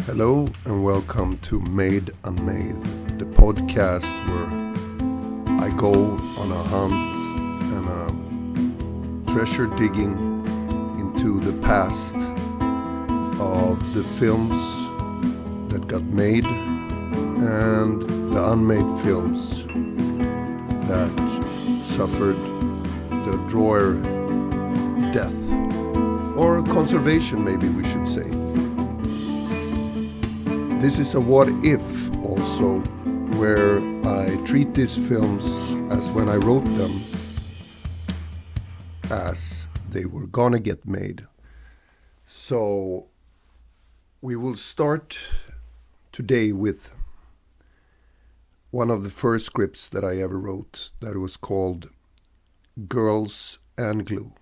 Hello and welcome to Made Unmade, the podcast where I go on a hunt and a treasure digging into the past of the films that got made and the unmade films that suffered the drawer death, or conservation maybe we should say. This is a what if also, where I treat these films as when I wrote them, as they were gonna get made. So we will start today with one of the first scripts that I ever wrote that was called Girls and Glue.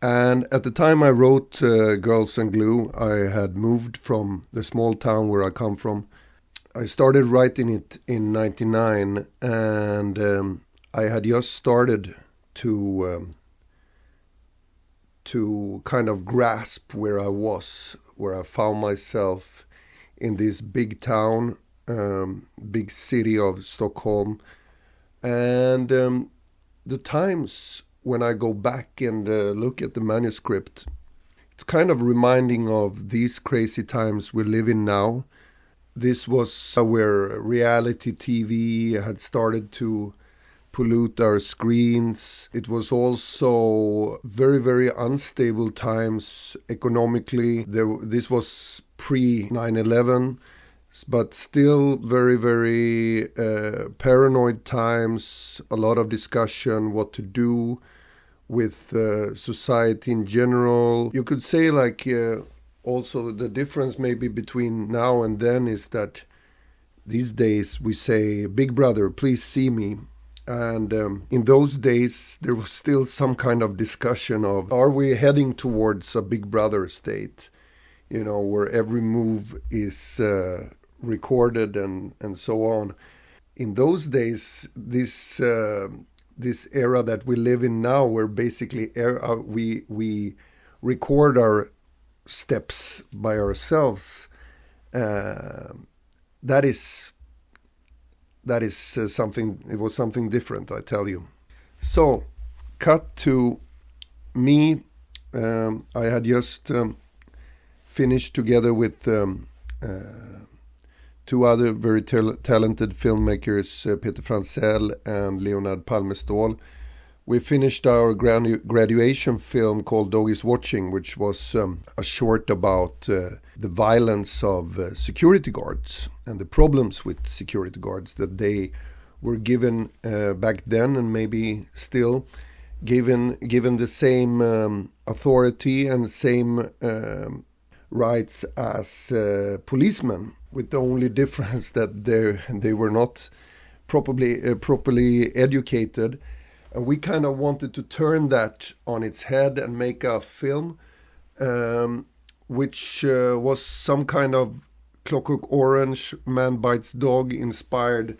And at the time I wrote Girls and Glue, I had moved from the small town where I come from. I started writing it in 1999, and I had just started to kind of grasp where I was, where I found myself in this big town, big city of Stockholm. And the times when I go back and look at the manuscript, it's kind of reminding of these crazy times we live in now. This was where reality TV had started to pollute our screens. It was also very, very unstable times economically. This was pre 9/11. But still very, very paranoid times, a lot of discussion what to do with society in general. You could say also the difference maybe between now and then is that these days we say, Big Brother, please see me. And in those days there was still some kind of discussion of, are we heading towards a Big Brother state? You know, where every move is recorded and so on. In those days, this era that we live in now, where basically we record our steps by ourselves, that is something. It was something different, I tell you. So, cut to me. I had just finished together with two other very talented filmmakers, Peter Fransell and Leonard Palmestål. We finished our graduation film called Dog is Watching, which was a short about the violence of security guards and the problems with security guards that they were given back then, and maybe still given the same authority and same rights as policemen, with the only difference that they were not properly educated. And we kind of wanted to turn that on its head and make a film which was some kind of Clockwork Orange, Man Bites Dog inspired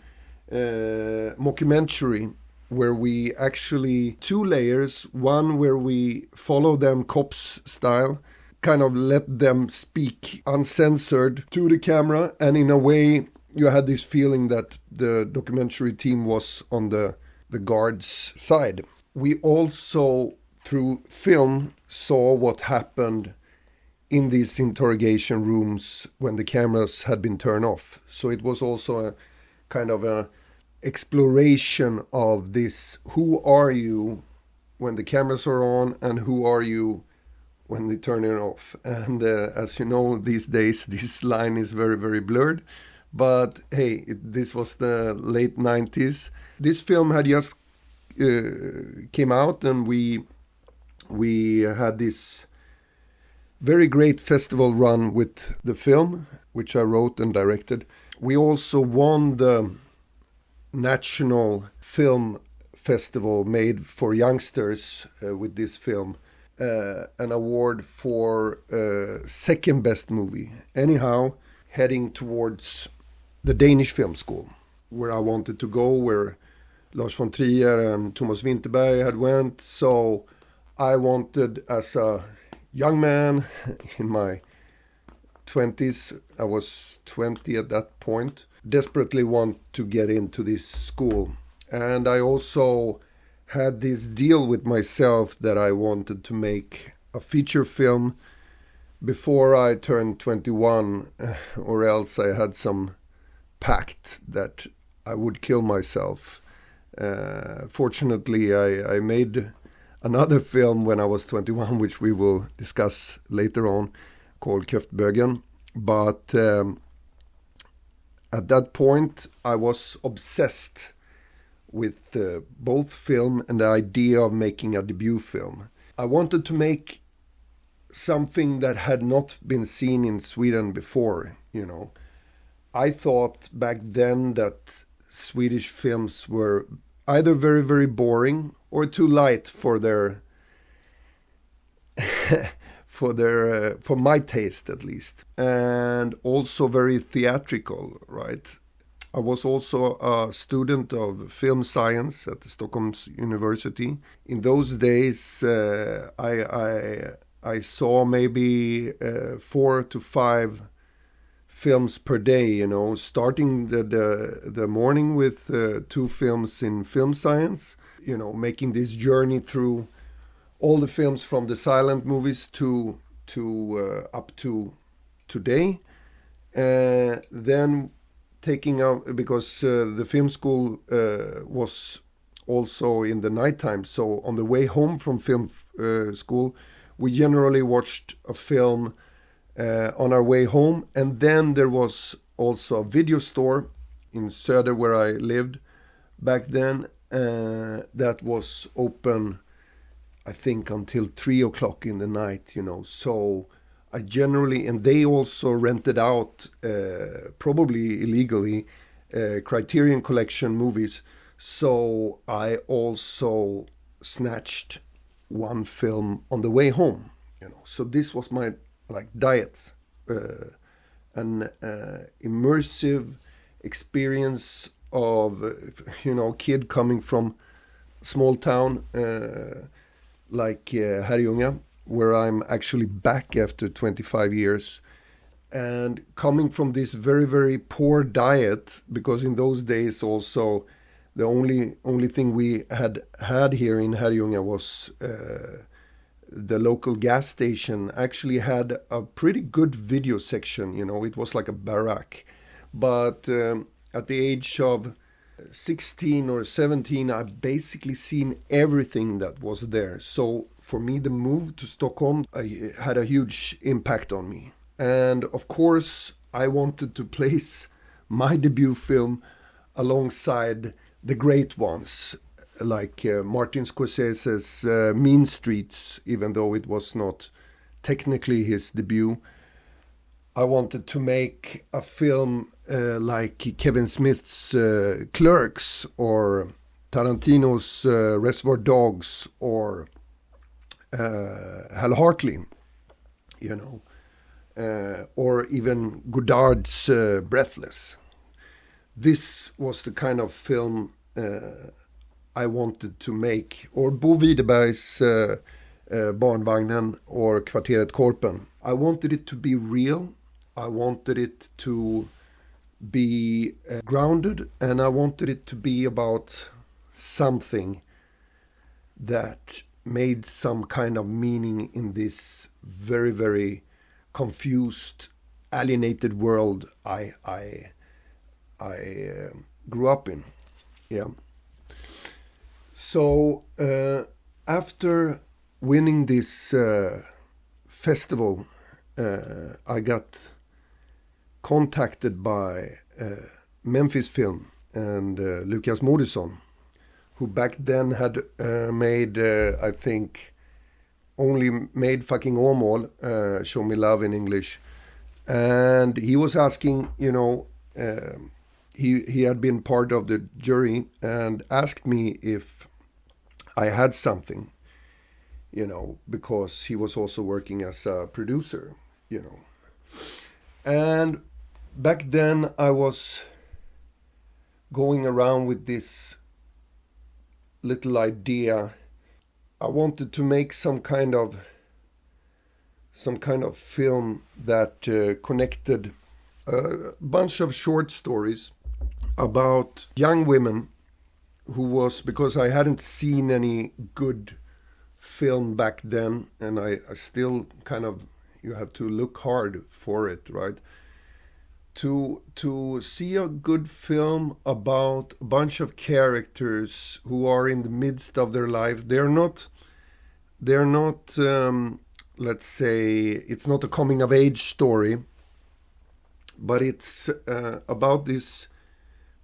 mockumentary, where we actually two layers, one where we follow them cops style, kind of let them speak uncensored to the camera, and in a way you had this feeling that the documentary team was on the guards' side. We also, through film, saw what happened in these interrogation rooms when the cameras had been turned off. So it was also a kind of a exploration of this, who are you when the cameras are on and who are you when they turn it off. And as you know, these days this line is very, very blurred. But hey, this was the late 90s. This film had just came out, and we had this very great festival run with the film, which I wrote and directed. We also won the National Film Festival made for youngsters with this film. An award for second best movie. Anyhow, heading towards the Danish Film School, where I wanted to go, where Lars von Trier and Thomas Winterberg had went. So I wanted, as a young man in my 20s. I was 20 at that point. Desperately want to get into this school. And I also had this deal with myself that I wanted to make a feature film before I turned 21, or else I had some pact that I would kill myself. Fortunately, I made another film when I was 21, which we will discuss later on, called Köftbögen. But at that point, I was obsessed with both film and the idea of making a debut film. I wanted to make something that had not been seen in Sweden before, you know. I thought back then that Swedish films were either very, very boring or too light for their for my taste at least, and also very theatrical, right? I was also a student of film science at the Stockholm University. In those days, I saw maybe 4 to 5 films per day, you know, starting the morning with 2 films in film science, you know, making this journey through all the films from the silent movies to up to today. Then taking out, because the film school was also in the nighttime, so on the way home from film school, we generally watched a film on our way home. And then there was also a video store in Söder where I lived back then that was open, I think, until 3 o'clock in the night, you know. So I generally, and they also rented out, probably illegally, Criterion Collection movies. So I also snatched one film on the way home, you know. So this was my diet, an immersive experience of, you know, kid coming from small town like Herrljunga, where I'm actually back after 25 years, and coming from this very, very poor diet, because in those days also the only thing we had here in Herrljunga was the local gas station actually had a pretty good video section, you know. It was like a barrack. But at the age of 16 or 17, I've basically seen everything that was there. So for me, the move to Stockholm had a huge impact on me. And of course, I wanted to place my debut film alongside the great ones, like Martin Scorsese's Mean Streets, even though it was not technically his debut. I wanted to make a film like Kevin Smith's Clerks, or Tarantino's Reservoir Dogs, or Hal Hartley, you know, or even Godard's Breathless. This was the kind of film I wanted to make, or Bo Widerberg's Barnvagnen or Kvarteret Korpen. I wanted it to be real. I wanted it to be grounded, and I wanted it to be about something that made some kind of meaning in this very, very confused, alienated world I grew up in. Yeah. So after winning this festival, I got contacted by Memphis Film and Lukas Moodysson, who back then had made, I think, only made Fucking Åmål, Show Me Love in English. And he was asking, you know, he had been part of the jury and asked me if I had something, you know, because he was also working as a producer, you know. And back then I was going around with this little idea. I wanted to make some kind of some kind of film that connected a bunch of short stories about young women who was, because I hadn't seen any good film back then, and I still kind of, you have to look hard for it, right? To see a good film about a bunch of characters who are in the midst of their life. They're not let's say, it's not a coming of age story, but it's about these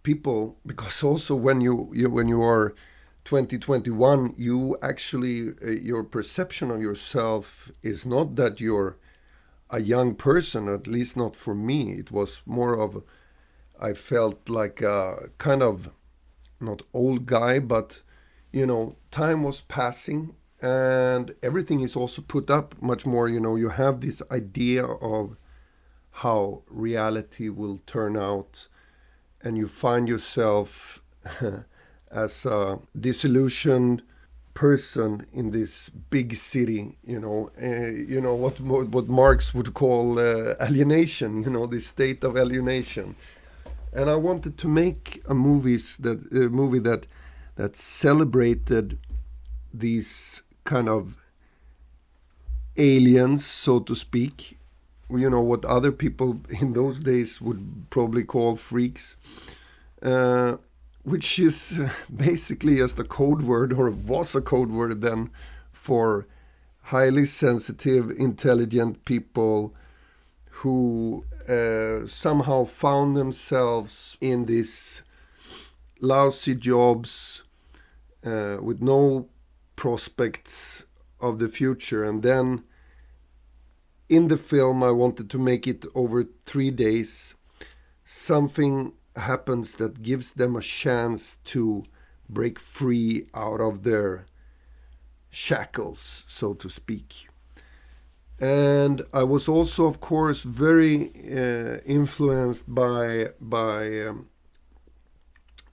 people, because also when you are 2021, you actually your perception of yourself is not that you're a young person, at least not for me. It was more of, I felt like a kind of, not old guy, but time was passing and everything is also put up much more. You have this idea of how reality will turn out, and you find yourself as a disillusioned person in this big city, what Marx would call alienation, this state of alienation. And I wanted to make a movie that celebrated these kind of aliens, so to speak, what other people in those days would probably call freaks, which is basically just a code word, or was a code word then, for highly sensitive, intelligent people who somehow found themselves in these lousy jobs with no prospects of the future. And then in the film, I wanted to make it over 3 days. Something happens that gives them a chance to break free out of their shackles, so to speak. And I was also, of course, very influenced by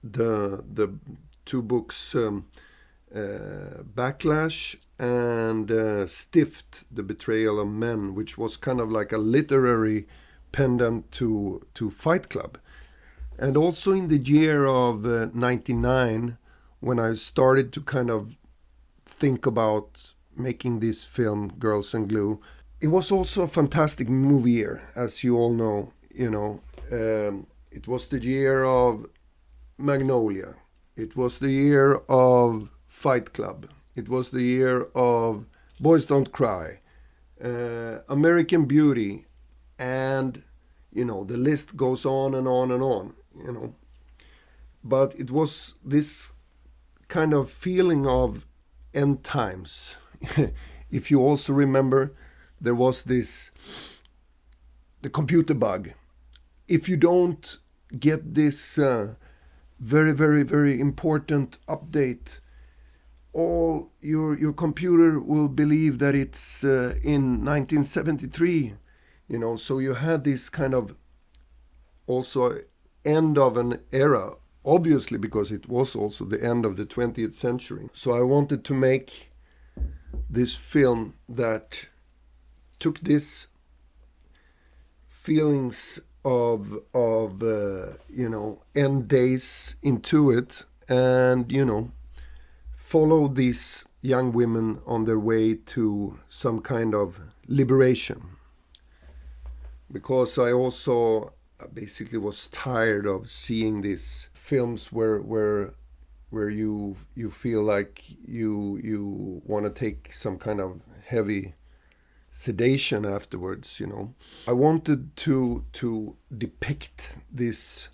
the 2 books, Backlash and Stift, The Betrayal of Men, which was kind of like a literary pendant to Fight Club. And also in the year of 99, when I started to kind of think about making this film, Girls and Glue, it was also a fantastic movie year, as you all know. It was the year of Magnolia. It was the year of Fight Club. It was the year of Boys Don't Cry, American Beauty, and, the list goes on and on and on. But it was this kind of feeling of end times. If you also remember, there was the computer bug. If you don't get this very, very, very important update, all your computer will believe that it's in 1973. So you had this kind of also end of an era, obviously, because it was also the end of the 20th century. So I wanted to make this film that took this feelings of end days into it, and follow these young women on their way to some kind of liberation. Because I also basically was tired of seeing these films where you feel like you want to take some kind of heavy sedation afterwards. I wanted to depict this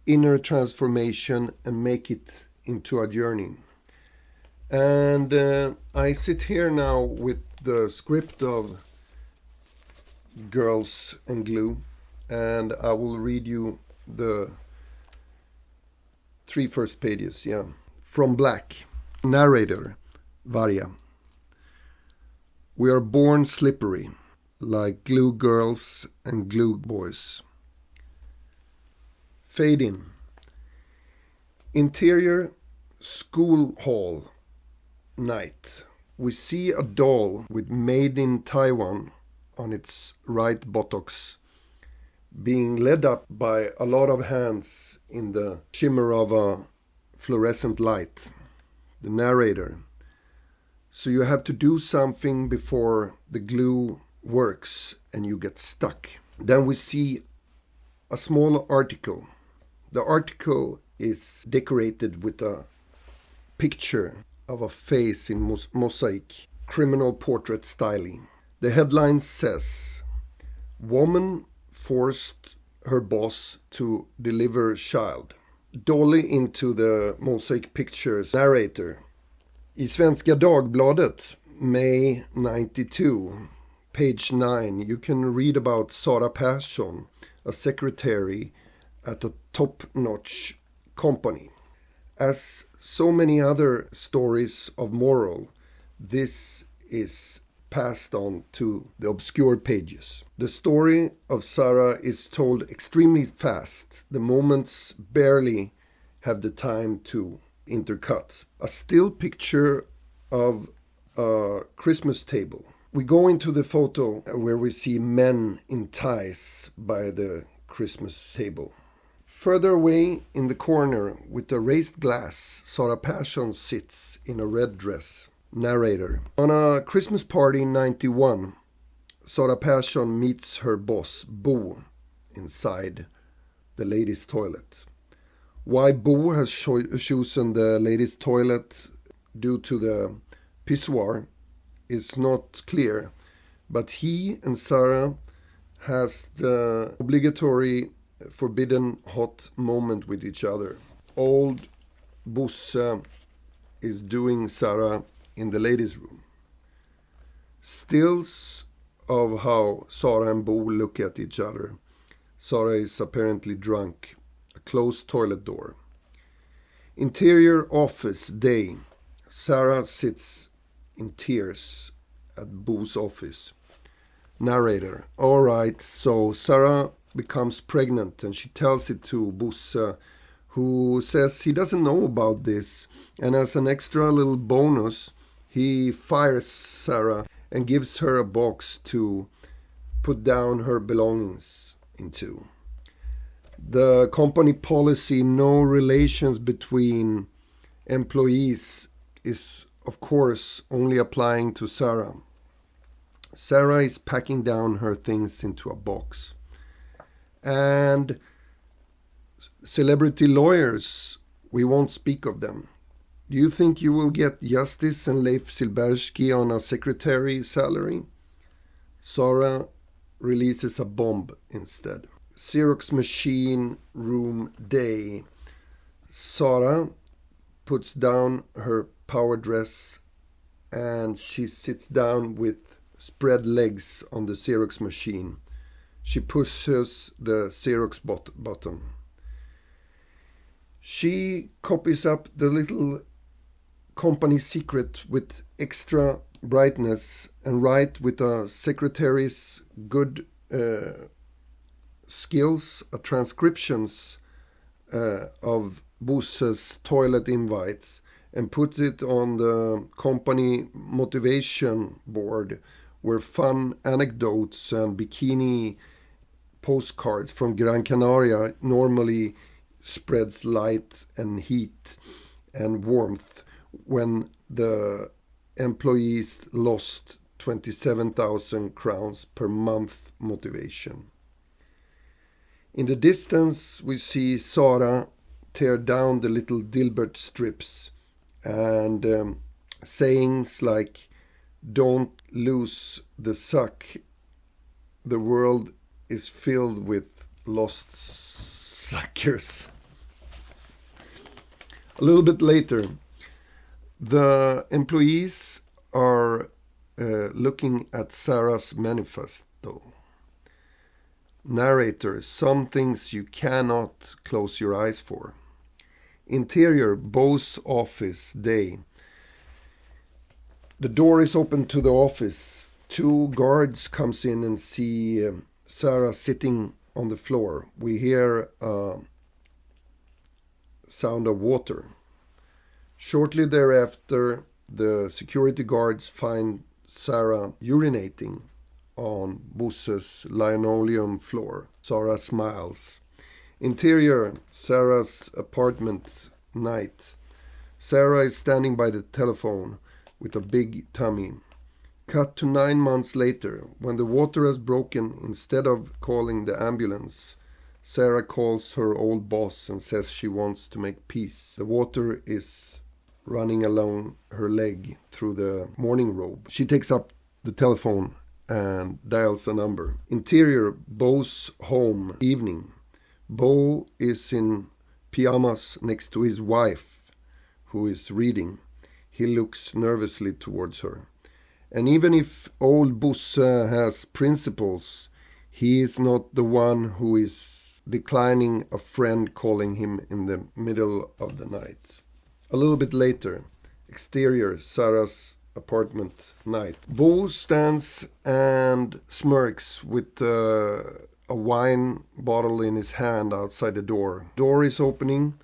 inner transformation and make it into a journey. And I sit here now with the script of Girls and Glue, and I will read you the 3 first pages. From Black. Narrator, Varja. We are born slippery, like glue girls and glue boys. Fade in. Interior, school hall, night. we see a doll with Made in Taiwan on its right buttocks being led up by a lot of hands in the shimmer of a fluorescent light. The narrator. So you have to do something before the glue works and you get stuck. Then we see a small article. The article is decorated with a picture of a face in mosaic, criminal portrait styling. The headline says, "Woman forced her boss to deliver child." Dolly into the mosaic pictures narrator. I Svenska Dagbladet, May 92, page 9, you can read about Sara Persson, a secretary at a top-notch company. As so many other stories of moral, this is passed on to the obscure pages. The story of Sara is told extremely fast. The moments barely have the time to intercut. A still picture of a Christmas table. We go into the photo where we see men in ties by the Christmas table. Further away in the corner with a raised glass, Sara Persson sits in a red dress. Narrator. On a Christmas party in 91, Sara Persson meets her boss, Bo, inside the ladies' toilet. Why Bo has chosen the ladies' toilet due to the pissoir is not clear, but he and Sara has the obligatory forbidden hot moment with each other. Old Bosse is doing Sara in the ladies' room. Stills of how Sara and Bo look at each other. Sara is apparently drunk. A closed toilet door. Interior office day. Sara sits in tears at Bo's office. Narrator. Alright, so Sara becomes pregnant and she tells it to Bosse, who says he doesn't know about this, and as an extra little bonus he fires Sara and gives her a box to put down her belongings into. The company policy, no relations between employees, is of course only applying to Sara. Sara is packing down her things into a box. And celebrity lawyers, we won't speak of them. Do you think you will get Justice and Leif Silbersky on a secretary salary? Sara releases a bomb instead. Xerox machine room day. Sara puts down her power dress and she sits down with spread legs on the Xerox machine. She pushes the Xerox button. She copies up the little company secret with extra brightness and write with a secretary's good skills, a transcriptions of Bosse's toilet invites and put it on the company motivation board where fun anecdotes and bikini postcards from Gran Canaria normally spreads light and heat and warmth when the employees lost 27,000 crowns per month motivation. In the distance we see Sara tear down the little Dilbert strips and sayings like, "Don't lose the suck. The world is filled with lost suckers." A little bit later, the employees are looking at Sara's manifesto. Narrator, some things you cannot close your eyes for. Interior, Bo's office day. The door is open to the office. 2 guards comes in and see Sara sitting on the floor. We hear a sound of water. Shortly thereafter, The security guards find Sarah urinating on Bosse's linoleum floor. Sarah smiles. Interior, Sarah's apartment, night. Sarah is standing by the telephone with a big tummy. Cut to 9 months later, when the water has broken. Instead of calling the ambulance, Sarah calls her old boss and says she wants to make peace. The water is running along her leg through the morning robe. She takes up the telephone and dials a number. Interior, Bo's home, evening. Bo is in pyjamas next to his wife, who is reading. He looks nervously towards her. And even if old Bosse has principles, he is not the one who is declining a friend calling him in the middle of the night. A little bit later, exterior, Sarah's apartment, night. Bo stands and smirks with a wine bottle in his hand outside the door. Door is opening.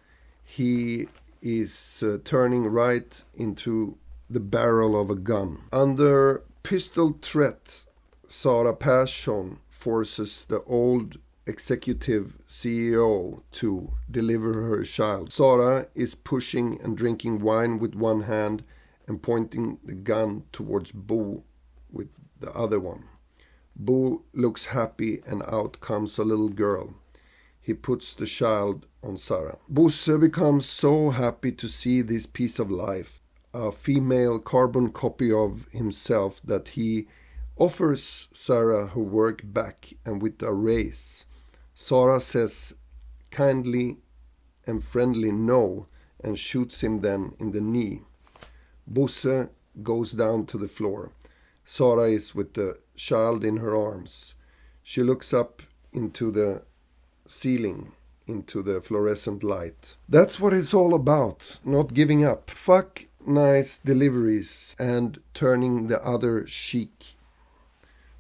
He is turning right into the barrel of a gun. Under pistol threat, Sara Persson forces the old executive CEO to deliver her child. Sara is pushing and drinking wine with one hand and pointing the gun towards Bo with the other one. Bo looks happy and out comes a little girl. He puts the child on Sara. Bosse becomes so happy to see this piece of life, a female carbon copy of himself, that he offers Sara her work back and with a raise. Sara says kindly and friendly no and shoots him then in the knee. Bosse goes down to the floor. Sara is with the child in her arms. She looks up into the ceiling, into the fluorescent light. That's what it's all about, not giving up. Fuck nice deliveries and turning the other cheek.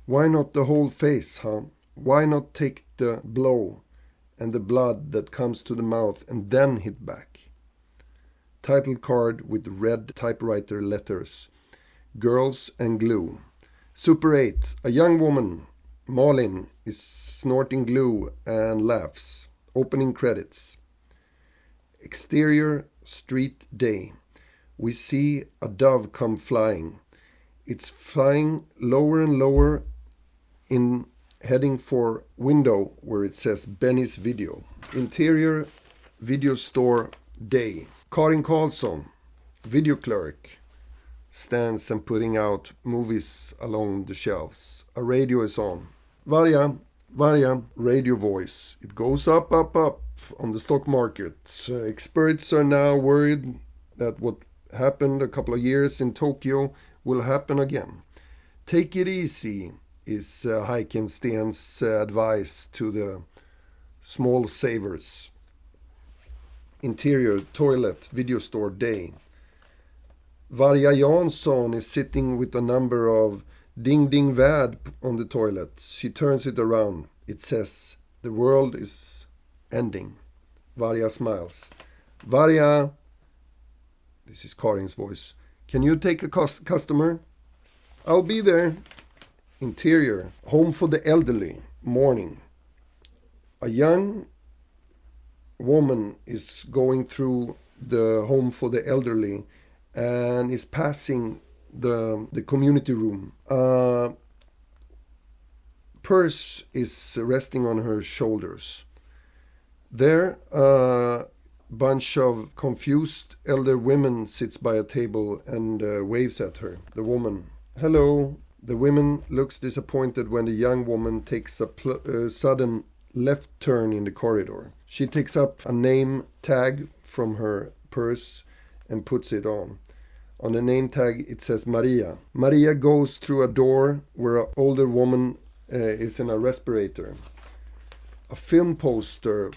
Why not the whole face, huh? Why not take the blow and the blood that comes to the mouth and then hit back? Title card with red typewriter letters. Girls and glue. Super 8. A young woman, Melin, is snorting glue and laughs. Opening credits. Exterior, street day. We see a dove come flying. It's flying lower and lower in heading for window where it says Benny's Video. Interior, video store day. Karin Karlsson, video clerk, stands and putting out movies along the shelves. A radio is on. Varja, radio voice. It goes up on the stock market. Experts are now worried that what happened a couple of years in Tokyo will happen again. Take it easy is Heikensten's advice to the small savers. Interior, toilet, video store day. Varja Jansson is sitting with a number of Ding Ding Vad on the toilet. She turns it around. It says, the world is ending. Varja smiles. Varja, this is Karin's voice. Can you take a customer? I'll be there. Interior, home for the elderly, morning. A young woman is going through the home for the elderly and is passing the community room. Purse is resting on her shoulders. There, a bunch of confused elder women sits by a table and waves at her. The woman, hello. The woman looks disappointed when the young woman takes a sudden left turn in the corridor. She takes up a name tag from her purse and puts it on. On the name tag it says Maria. Maria goes through a door where an older woman is in a respirator. A film poster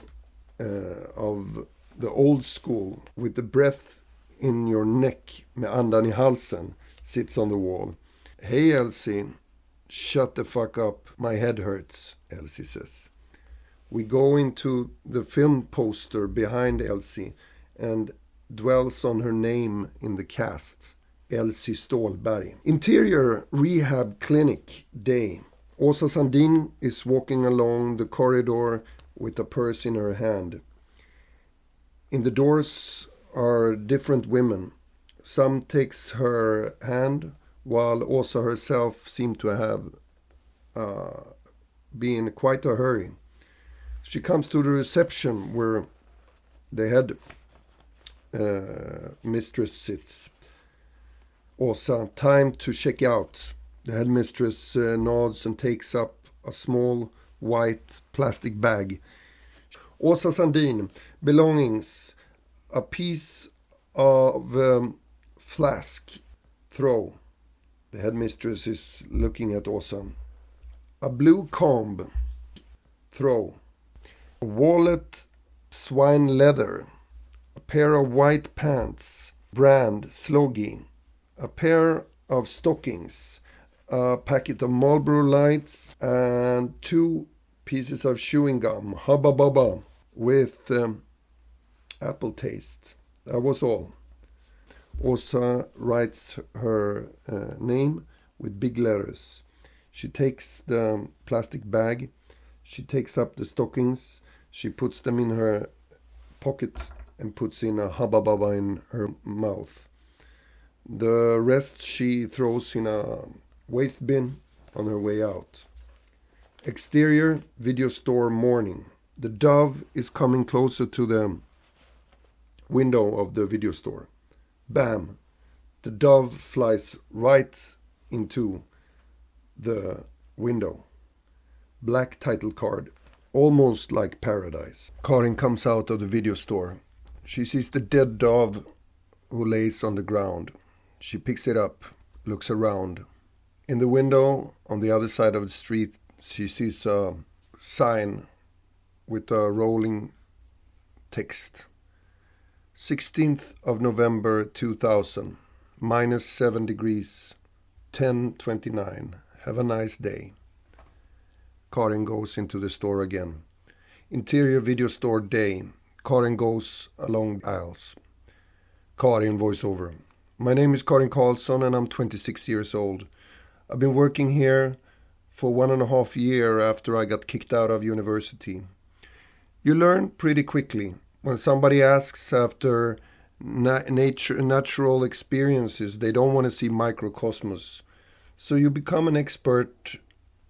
of the old school with the breath in your neck med andan i halsen sits on the wall. Hey Elsie, shut the fuck up, my head hurts, Elsie says. We go into the film poster behind Elsie and dwells on her name in the cast, Elsie Stålberg. Interior rehab clinic day. Åsa Sandin is walking along the corridor with a purse in her hand. In the doors are different women. Some takes her hand, while Åsa herself seemed to have been in quite a hurry. She comes to the reception where the head mistress sits. Åsa, time to check out. The headmistress nods and takes up a small white plastic bag. Åsa Sandin, belongings, a piece of flask, throw. The headmistress is looking at Åsa. A blue comb, throw. A wallet, swine leather. A pair of white pants, brand Sloggy. A pair of stockings, a packet of Marlboro Lights, and 2 pieces of chewing gum, Hubba Bubba, with apple taste. That was all. Åsa writes her name with big letters. She takes the plastic bag, she takes up the stockings, she puts them in her pocket and puts in a Hubba Bubba in her mouth. The rest she throws in a waste bin on her way out. Exterior video store morning. The dove is coming closer to the window of the video store. Bam! The dove flies right into the window. Black title card, almost like paradise. Karin comes out of the video store. She sees the dead dove who lays on the ground. She picks it up, looks around. In the window on the other side of the street, she sees a sign with a rolling text. 16th of November 2000, -7 degrees, 10:29. Have a nice day. Karin goes into the store again. Interior video store day. Karin goes along aisles. Karin voiceover. My name is Karin Karlsson and I'm 26 years old. I've been working here for 1.5 years after I got kicked out of university. You learn pretty quickly. When somebody asks after natural experiences, they don't want to see microcosmos. So you become an expert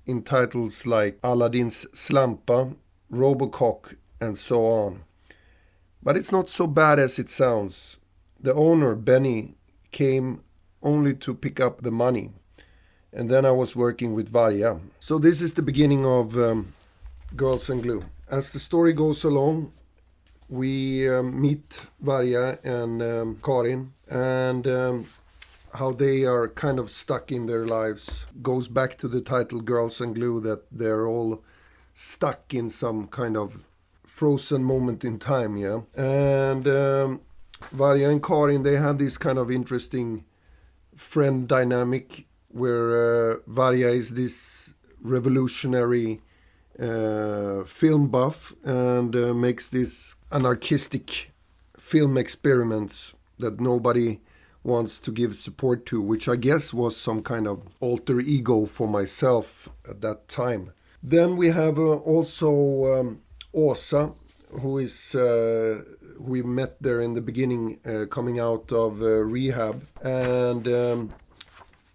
in titles like Aladdin's Slampa, Robocock, and so on. But it's not so bad as it sounds. The owner, Benny, came only to pick up the money. And then I was working with Varja. So this is the beginning of Girls and Glue. As the story goes along, we meet Varja and Karin, and how they are kind of stuck in their lives. Goes back to the title Girls and Glue, that they're all stuck in some kind of frozen moment in time, yeah. And Varja and Karin, they have this kind of interesting friend dynamic where Varja is this revolutionary film buff and makes these anarchistic film experiments that nobody wants to give support to, which I guess was some kind of alter ego for myself at that time. Then we have also Åsa, who is we met there in the beginning, coming out of rehab, and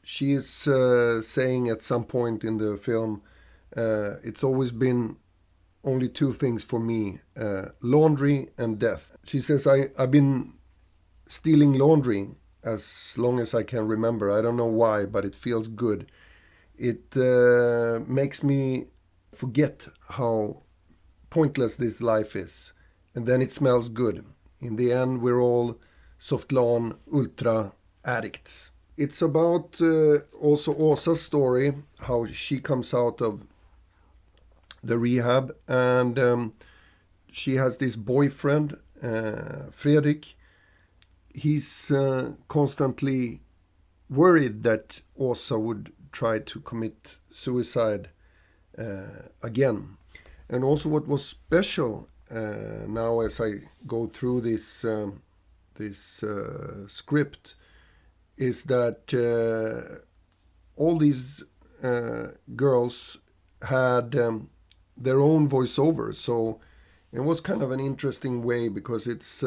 she is saying at some point in the film, it's always been only 2 things for me, laundry and death. She says, I've been stealing laundry as long as I can remember. I don't know why, but it feels good. It makes me forget how pointless this life is. And then it smells good. In the end, we're all Softlan Ultra addicts. It's about also Åsa's story, how she comes out of the rehab, and she has this boyfriend, Fredrik. He's constantly worried that Åsa would try to commit suicide again. And also what was special now as I go through this script is that all these girls had their own voiceover. So it was kind of an interesting way, because it's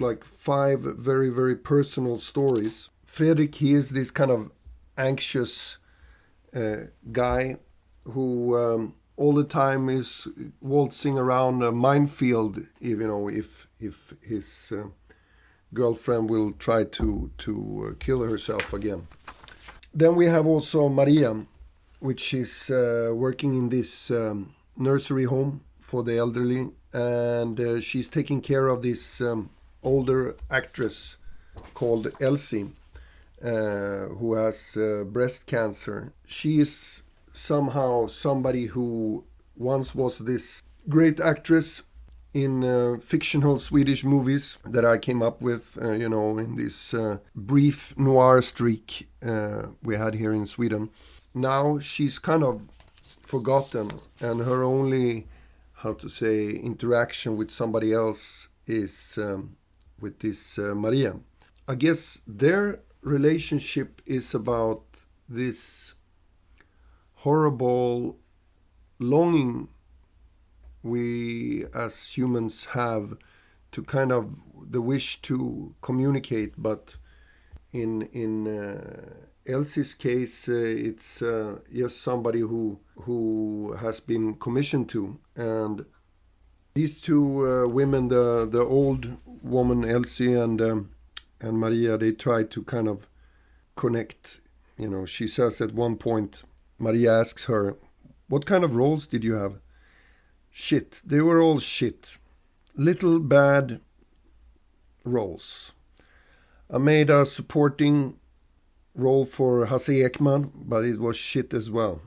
like 5 very, very personal stories. Fredrik, he is this kind of anxious guy who all the time is waltzing around a minefield, if his girlfriend will try to kill herself again. Then we have also Maria, which is working in this nursery home for the elderly, and she's taking care of this older actress called Elsie, who has breast cancer. She is somehow somebody who once was this great actress in fictional Swedish movies that I came up with, in this brief noir streak we had here in Sweden. Now she's kind of forgotten, and her only, interaction with somebody else is with this Maria. I guess their relationship is about this horrible longing we as humans have to kind of the wish to communicate, but in Elsie's case, it's just somebody who has been commissioned to. And these two women, the old woman Elsie and Maria, they try to kind of connect. She says at one point, Maria asks her, "What kind of roles did you have?" "Shit. They were all shit. Little bad roles. I made a supporting role for Hasse Ekman, but it was shit as well."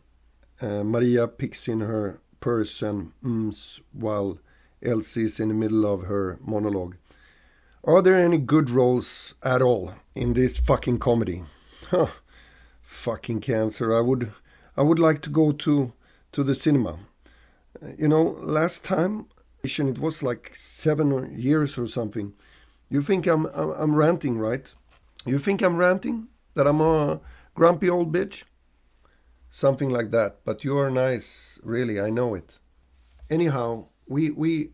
Maria picks in her purse and while Elsie is in the middle of her monologue. "Are there any good roles at all in this fucking comedy?" Huh. Fucking cancer. I would like to go to the cinema. Last time it was like 7 years or something. You think I'm ranting, right? You think I'm ranting? That I'm a grumpy old bitch? Something like that. But you are nice, really. I know it. Anyhow, we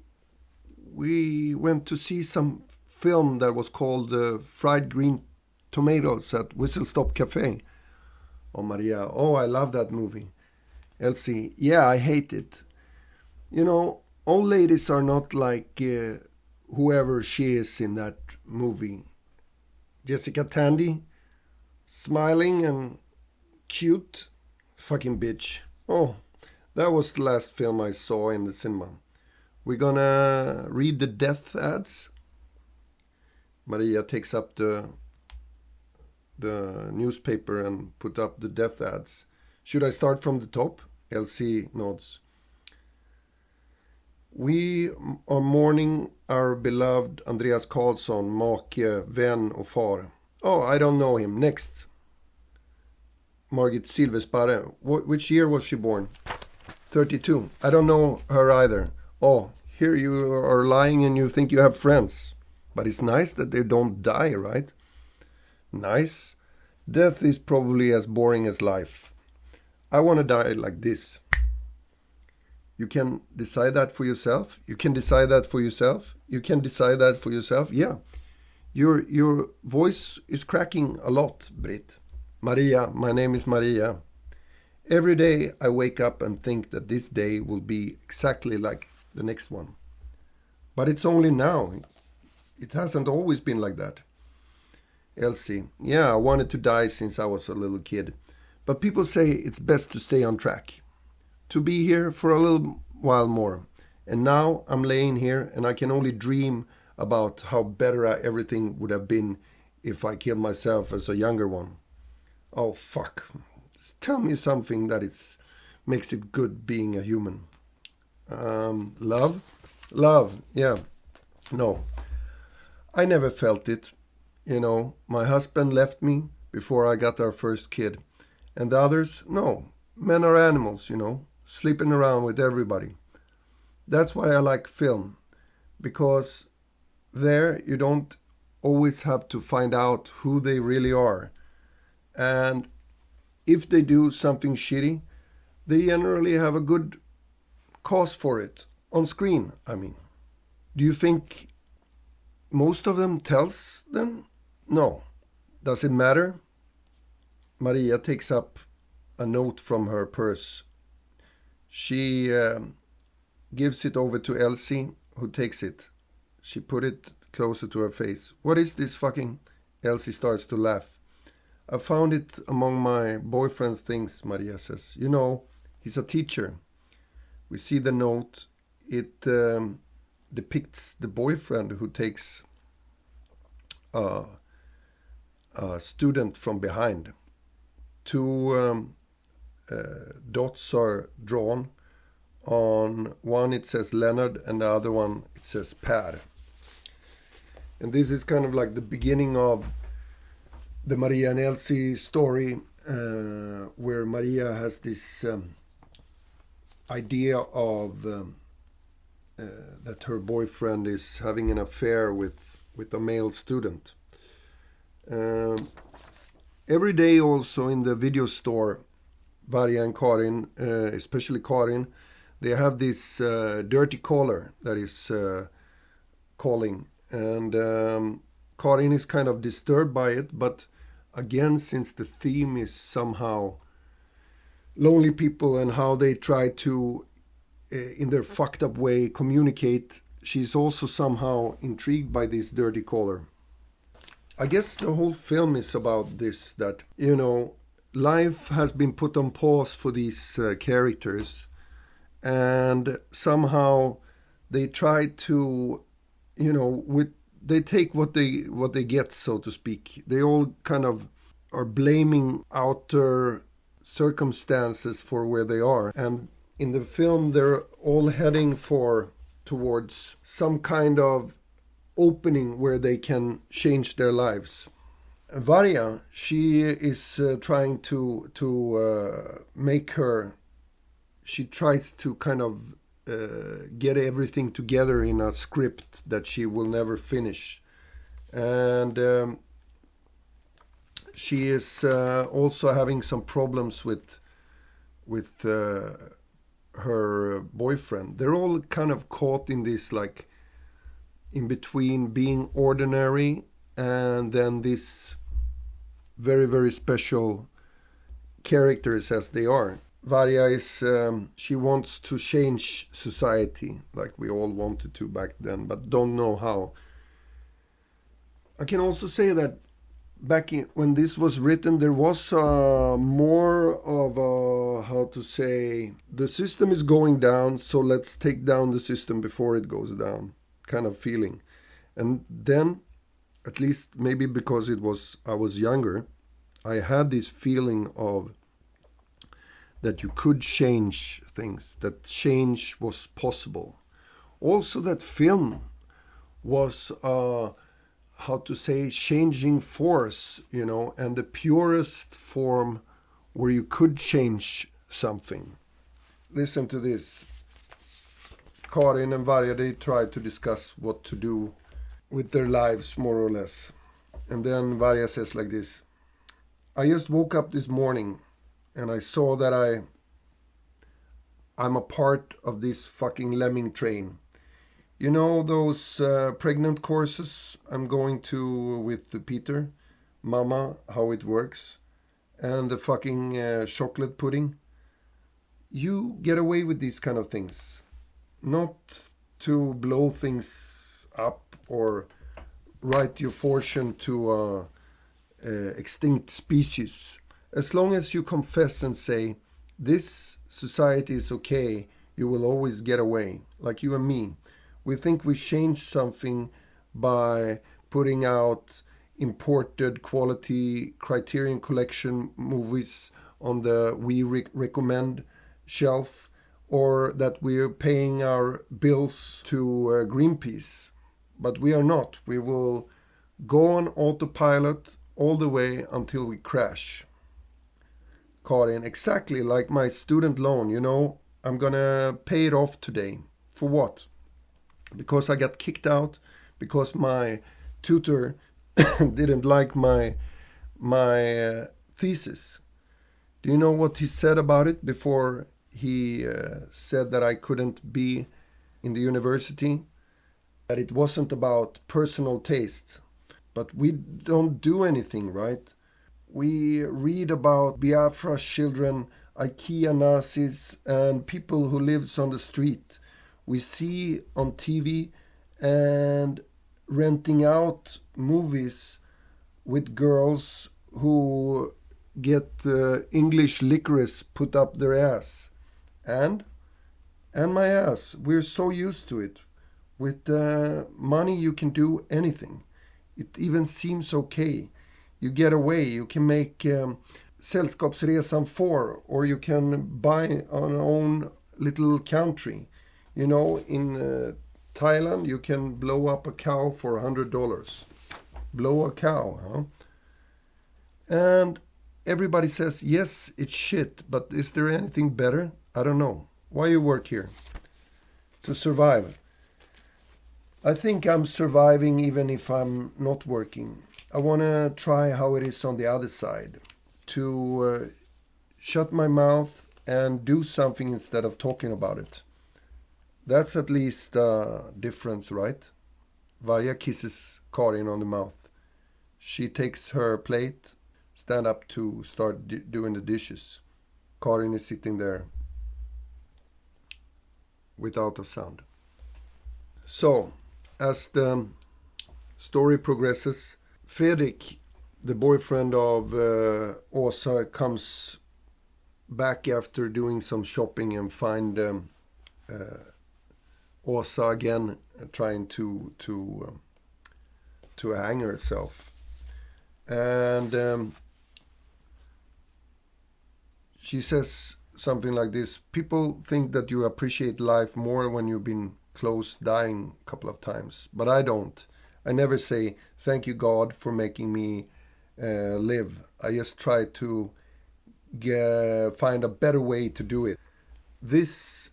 went to see some film that was called Fried Green Tomatoes at Whistle Stop Cafe. Oh, Maria. Oh, I love that movie. Elsie. Yeah, I hate it. Old ladies are not like whoever she is in that movie. Jessica Tandy, smiling and cute. Fucking bitch. Oh, that was the last film I saw in the cinema. We're gonna read the death ads. Maria takes up the newspaper and put up the death ads. Should I start from the top? Elsie nods. We are mourning our beloved Andreas Karlsson, make, vän och far. Oh, I don't know him. Next. Margit Silversparre. Which year was she born? 32. I don't know her either. Oh, here you are lying and you think you have friends. But it's nice that they don't die, right? Nice. Death is probably as boring as life. I want to die like this. You can decide that for yourself. You can decide that for yourself. You can decide that for yourself. Yeah. Your voice is cracking a lot, Britt. Maria, my name is Maria. Every day I wake up and think that this day will be exactly like the next one. But it's only now. It hasn't always been like that. Elsie, yeah, I wanted to die since I was a little kid. But people say it's best to stay on track. To be here for a little while more. And now I'm laying here and I can only dream about how better everything would have been if I killed myself as a younger one. Oh, fuck. Tell me something that makes it good being a human. Love? Love, yeah. No. I never felt it. My husband left me before I got our first kid. And the others? No. Men are animals, sleeping around with everybody. That's why I like film. Because there you don't always have to find out who they really are. And if they do something shitty, they generally have a good cause for it. On screen, I mean. Do you think most of them tells them? No. Does it matter? Maria takes up a note from her purse. She gives it over to Elsie, who takes it. She put it closer to her face. What is this fucking... Elsie starts to laugh. I found it among my boyfriend's things, Maria says. You know, he's a teacher. We see the note. It depicts the boyfriend who takes a student from behind. Two dots are drawn. On one it says Leonard and the other one it says Per. And this is kind of like the beginning of the Maria and Elsie story, where Maria has this idea of that her boyfriend is having an affair with a male student. Every day also in the video store, Varja and Karin, especially Karin, they have this dirty caller that is calling. And Karin is kind of disturbed by it, but again, since the theme is somehow lonely people and how they try to, in their fucked up way, communicate, she's also somehow intrigued by this dirty caller. I guess the whole film is about this, that, you know, life has been put on pause for these characters, and somehow they try to, you know, they take what they get, so to speak. They all kind of are blaming outer circumstances for where they are, and in the film they're all heading towards some kind of opening where they can change their lives. Varja, she is trying to make her. She tries to kind of get everything together in a script that she will never finish, and she is also having some problems with her boyfriend. They're all kind of caught in this, like, in between being ordinary and then this very, very special characters as they are. Varja is, she wants to change society like we all wanted to back then, but don't know how. I can also say that when this was written, there was more of a, how to say, the system is going down, so let's take down the system before it goes down, kind of feeling. And then, at least maybe because I was younger, I had this feeling of that you could change things, that change was possible. Also that film was, how to say, changing force, you know, and the purest form where you could change something. Listen to this. Karin and Varja, they try to discuss what to do with their lives, more or less. And then Varja says like this: I just woke up this morning and I saw that I'm a part of this fucking lemming train. You know those pregnant courses I'm going to with Peter, Mama, how it works, and the fucking chocolate pudding? You get away with these kind of things. Not to blow things up or write your fortune to extinct species. As long as you confess and say, this society is okay, you will always get away, like you and me. We think we change something by putting out imported quality Criterion Collection movies on the we recommend shelf, or that we're paying our bills to Greenpeace. But we are not. We will go on autopilot all the way until we crash. Karin, exactly like my student loan, you know, I'm gonna pay it off today. For what? Because I got kicked out, because my tutor didn't like my thesis. Do you know what he said about it before he said that I couldn't be in the university? That it wasn't about personal tastes. But we don't do anything, right? We read about Biafra children, IKEA Nazis, and people who lives on the street. We see on TV and renting out movies with girls who get English licorice put up their ass. And my ass. We're so used to it. With money you can do anything. It even seems okay. You get away. You can make Sällskapsresan 4, or you can buy an own little country. You know, in Thailand you can blow up a cow for $100. Blow a cow, huh? And everybody says, yes, it's shit, but is there anything better? I don't know. Why you work here? To survive. I think I'm surviving even if I'm not working. I want to try how it is on the other side. To shut my mouth and do something instead of talking about it. That's at least a difference, right? Varja kisses Karin on the mouth. She takes her plate, stand up to start doing the dishes. Karin is sitting there without a sound. So, as the story progresses, Fredrik, the boyfriend of Åsa, comes back after doing some shopping and find Åsa again trying to hang herself. And she says something like this: people think that you appreciate life more when you've been close dying a couple of times, but I don't. I never say thank you God for making me live. I just try to find a better way to do it. This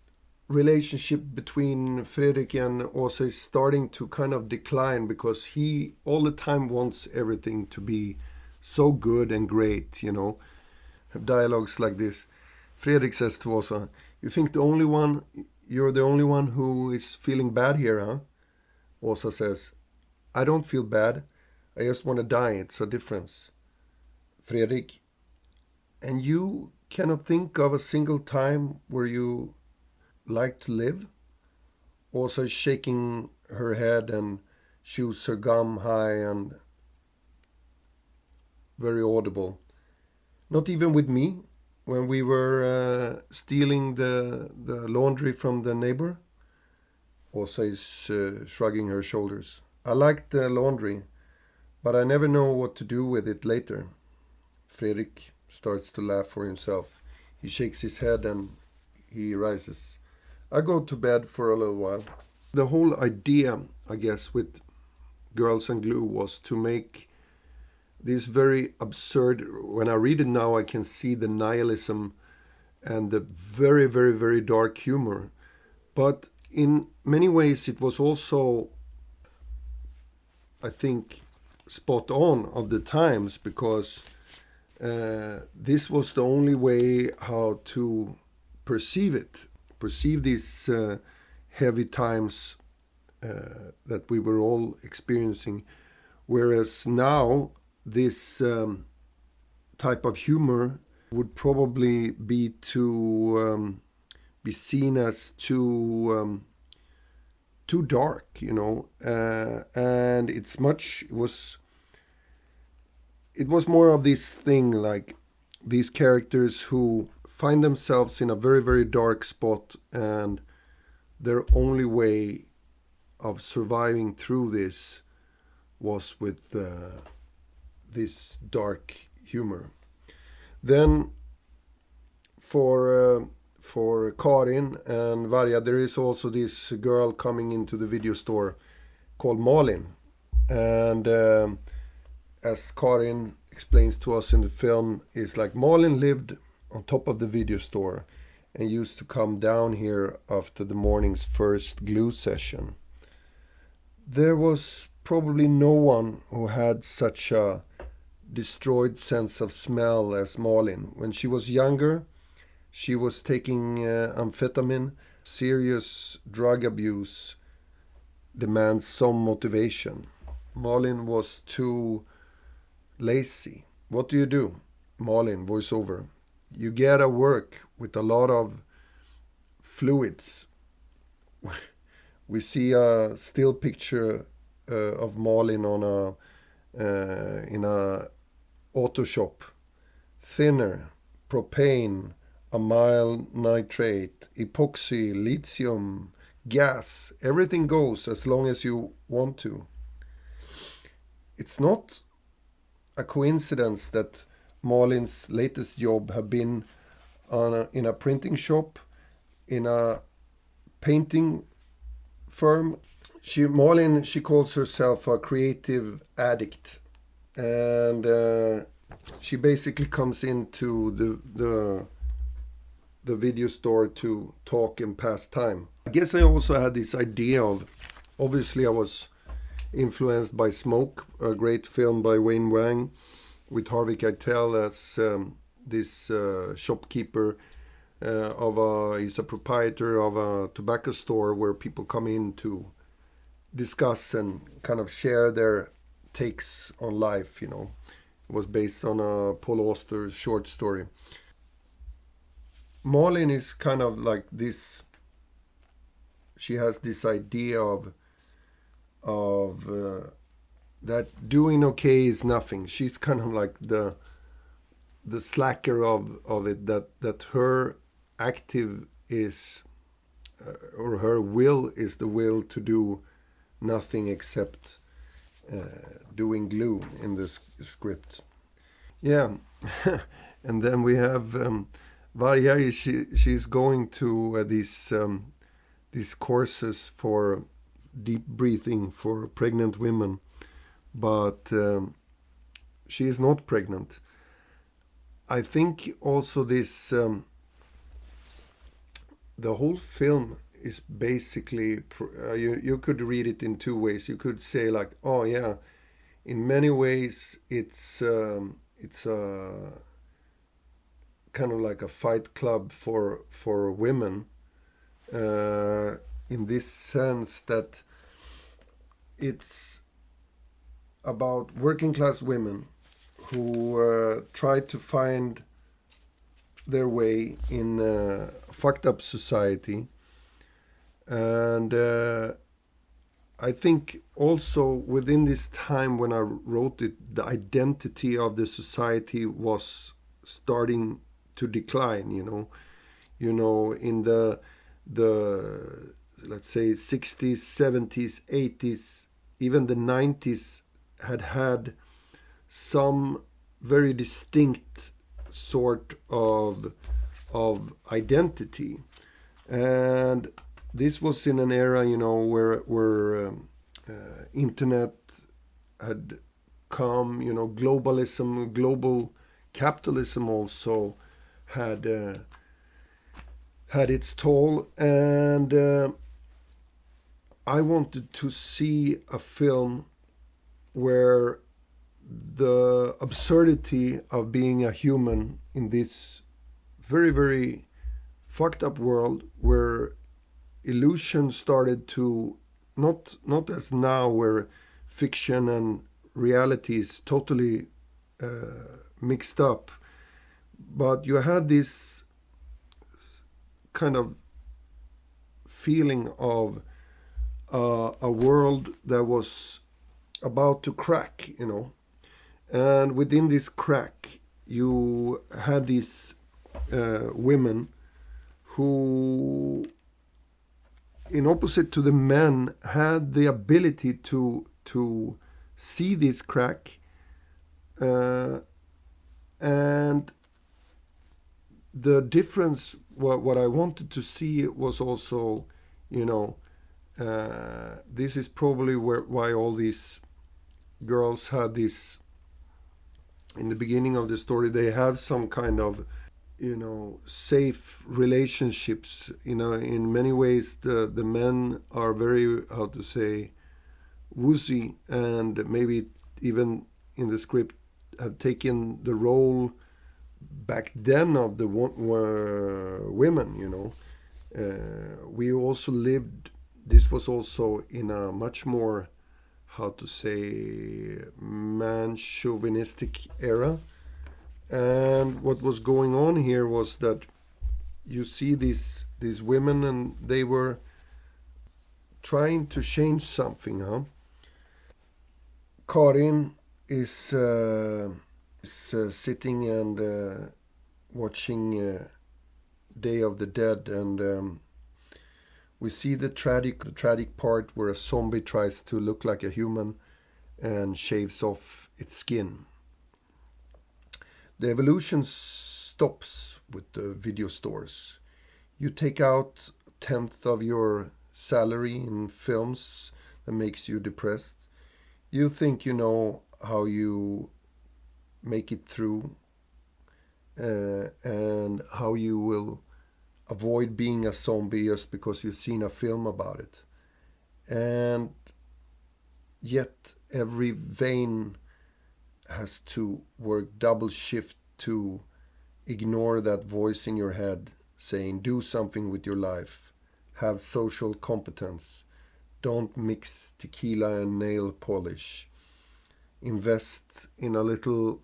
relationship between Fredrik and Åsa is starting to kind of decline, because he all the time wants everything to be so good and great, you know. Dialogues like this. Fredrik says to Åsa, you're the only one who is feeling bad here, huh? Åsa says, I don't feel bad. I just want to die. It's a difference. Fredrik, and you cannot think of a single time where you like to live? Åsa is shaking her head and chews her gum high and very audible. Not even with me, when we were stealing the laundry from the neighbor? Åsa is shrugging her shoulders. I like the laundry, but I never know what to do with it later. Fredrik starts to laugh for himself. He shakes his head and he rises. I go to bed for a little while. The whole idea, I guess, with Girls and Glue was to make this very absurd. When I read it now, I can see the nihilism and the very, very, very dark humor. But in many ways, it was also, I think, spot on of the times, because this was the only way how to perceive these heavy times that we were all experiencing. Whereas now, this type of humor would probably be to be seen as too dark, you know, and it was more of this thing, like these characters who find themselves in a very, very dark spot, and their only way of surviving through this was with this dark humor. Then for Karin and Varja, there is also this girl coming into the video store called Malin. And as Karin explains to us in the film, is like Malin lived on top of the video store and used to come down here after the morning's first glue session. There was probably no one who had such a destroyed sense of smell as Malin. When she was younger, she was taking amphetamine. Serious drug abuse demands some motivation. Malin was too lazy. What do? Malin, voiceover. You gotta work with a lot of fluids. We see a still picture of Malin on in a auto shop. Thinner, propane, amyl nitrate, epoxy, lithium, gas. Everything goes as long as you want to. It's not a coincidence that Malin's latest job have been in a printing shop, in a painting firm. Malin calls herself a creative addict, and she basically comes into the video store to talk and pass time. I guess I also had this idea of, obviously I was influenced by Smoke, a great film by Wayne Wang, with Harvey Keitel as this shopkeeper he's a proprietor of a tobacco store where people come in to discuss and kind of share their takes on life, you know. It was based on a Paul Auster's short story. Malin is kind of like this. She has this idea of that doing okay is nothing. She's kind of like the slacker of it. That her active is or her will is the will to do nothing except doing glue in this script. Yeah, and then we have Varja. She's going to these courses for deep breathing for pregnant women, but she is not pregnant. I think also this the whole film is basically you could read it in two ways. You could say like, oh yeah, in many ways it's a kind of like a fight club for women, in this sense that it's about working class women who try to find their way in a fucked up society. And I think also within this time when I wrote it, the identity of the society was starting to decline, you know, in the let's say 60s, 70s, 80s, even the 90s had some very distinct sort of identity. And this was in an era, you know, where internet had come, you know, globalism, global capitalism also had its toll, and I wanted to see a film where the absurdity of being a human in this very, very fucked up world, where illusion started to not as now, where fiction and reality is totally mixed up, but you had this kind of feeling of a world that was about to crack, you know. And within this crack, you had these women who, in opposite to the men, had the ability to see this crack, and the difference. What I wanted to see was also, you know, this is probably why all these girls had this. In the beginning of the story, they have some kind of, you know, safe relationships. You know, in many ways, the men are very, how to say, woozy, and maybe even in the script have taken the role back then of the women, you know. We also lived, this was also in a much more, how to say, man chauvinistic era. And what was going on here was that you see these women, and they were trying to change something, huh? Karin is sitting and watching Day of the Dead, and we see the tragic part where a zombie tries to look like a human and shaves off its skin. The evolution stops with the video stores. You take out a tenth of your salary in films that makes you depressed. You think you know how you make it through and how you will avoid being a zombie just because you've seen a film about it. And yet every vein has to work double shift to ignore that voice in your head saying, do something with your life, have social competence, don't mix tequila and nail polish, invest in a little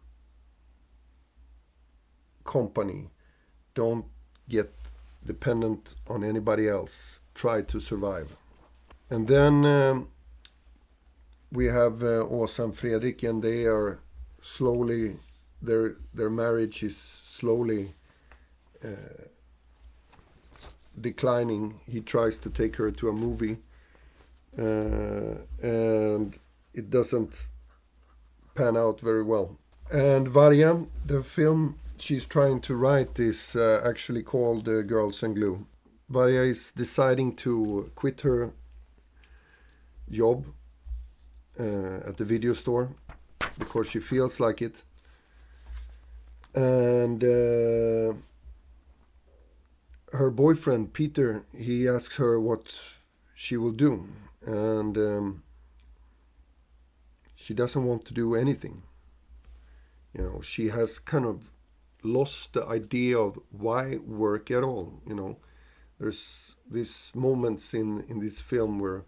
company, don't get dependent on anybody else, try to survive. And then we have Åsa and Fredrik, and they are slowly, their marriage is slowly declining. He tries to take her to a movie, and it doesn't pan out very well. And Varja, the film she's trying to write, is actually called Girls and Glue. Varja is deciding to quit her job at the video store because she feels like it. And her boyfriend, Peter, he asks her what she will do. And she doesn't want to do anything. You know, she has kind of lost the idea of why work at all. You know, there's these moments in this film where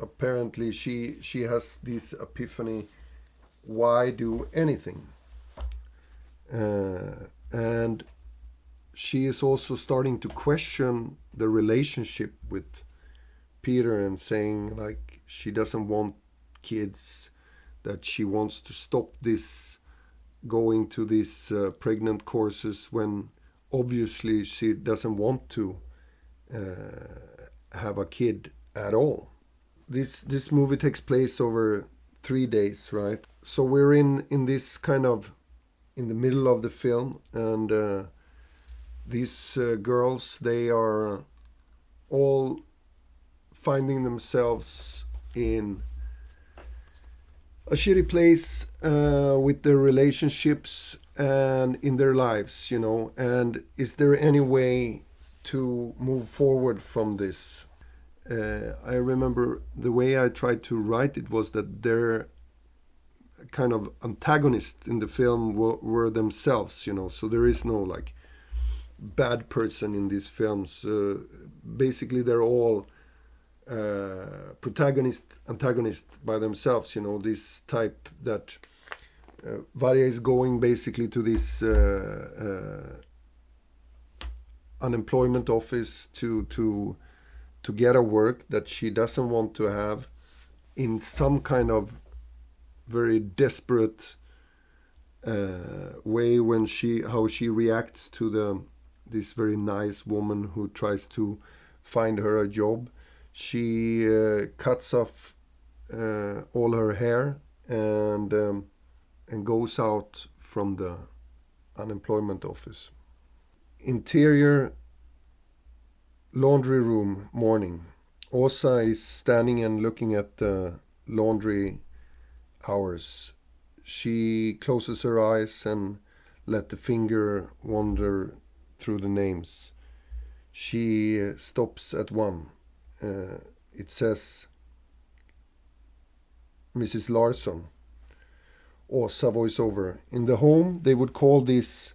apparently she has this epiphany, why do anything? And she is also starting to question the relationship with Peter and saying like she doesn't want kids, that she wants to stop this going to these pregnant courses when obviously she doesn't want to have a kid at all. This movie takes place over 3 days, right? So we're in this kind of in the middle of the film, and these girls, they are all finding themselves in a shitty place with their relationships and in their lives, you know. And is there any way to move forward from this? I remember the way I tried to write it was that their kind of antagonists in the film were themselves, you know. So there is no like bad person in these films. Basically, they're all protagonist, antagonist by themselves, you know, this type that Varja is going basically to this unemployment office to get a work that she doesn't want to have, in some kind of very desperate way when how she reacts to this very nice woman who tries to find her a job. She cuts off all her hair and goes out from the unemployment office. Interior laundry room, morning. Åsa is standing and looking at the laundry hours. She closes her eyes and let the finger wander through the names. She stops at one. It says Mrs. Larsson. Åsa voiceover. In the home, they would call this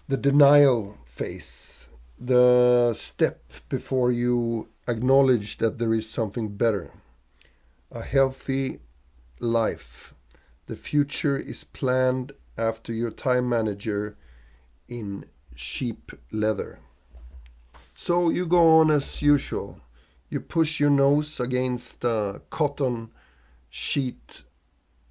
the denial phase, the step before you acknowledge that there is something better. A healthy life. The future is planned after your time manager in sheep leather. So you go on as usual. You push your nose against a cotton sheet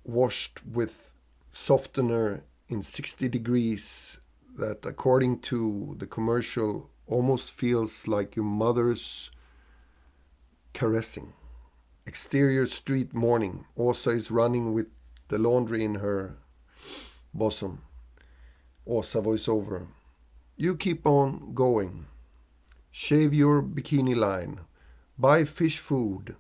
washed with softener in 60 degrees that, according to the commercial, almost feels like your mother's caressing. Exterior street morning. Åsa is running with the laundry in her bosom. Åsa voiceover. You keep on going. Shave your bikini line. Buy fish food.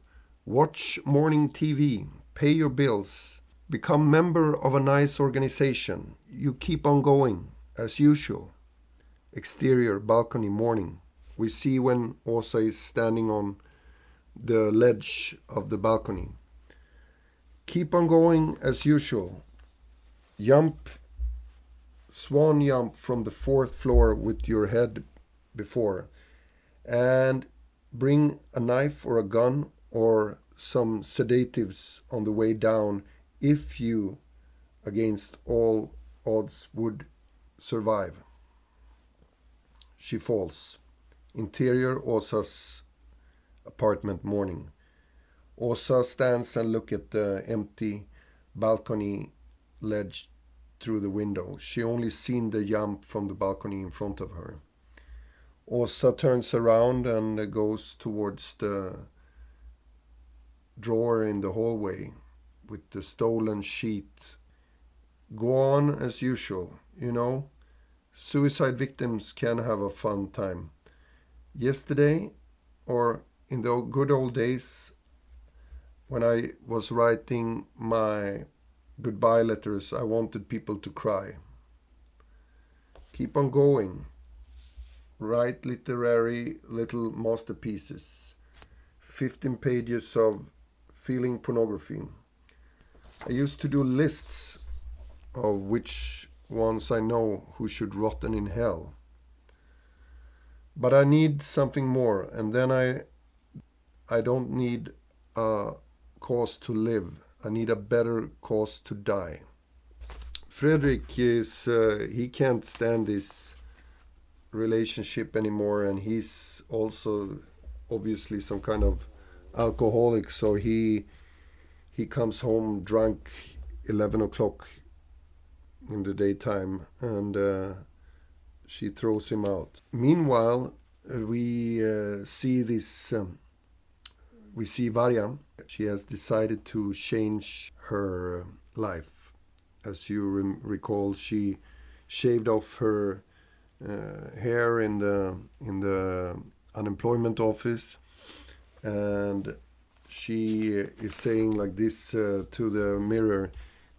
Watch morning TV. Pay your bills. Become member of a nice organization. You keep on going, as usual. Exterior balcony morning. We see when Åsa is standing on the ledge of the balcony. Keep on going as usual. Jump, swan jump from the 4th floor with your head before. And bring a knife or a gun or some sedatives on the way down if you, against all odds, would survive. She falls. Interior Åsa's apartment morning. Åsa stands and looks at the empty balcony ledge through the window. She only seen the jump from the balcony in front of her. Åsa turns around and goes towards the drawer in the hallway with the stolen sheet. Go on as usual, you know. Suicide victims can have a fun time. Yesterday, or in the good old days, when I was writing my goodbye letters, I wanted people to cry. Keep on going. Write literary little masterpieces. 15 pages of feeling pornography. I used to do lists of which ones I know who should rotten in hell. But I need something more, and then I don't need a cause to live. I need a better cause to die. Fredrik is, he can't stand this relationship anymore, and he's also obviously some kind of alcoholic, so he comes home drunk 11 o'clock in the daytime, and she throws him out. Meanwhile, we see Varja. She has decided to change her life. As you recall, she shaved off her hair in the unemployment office, and she is saying like this to the mirror,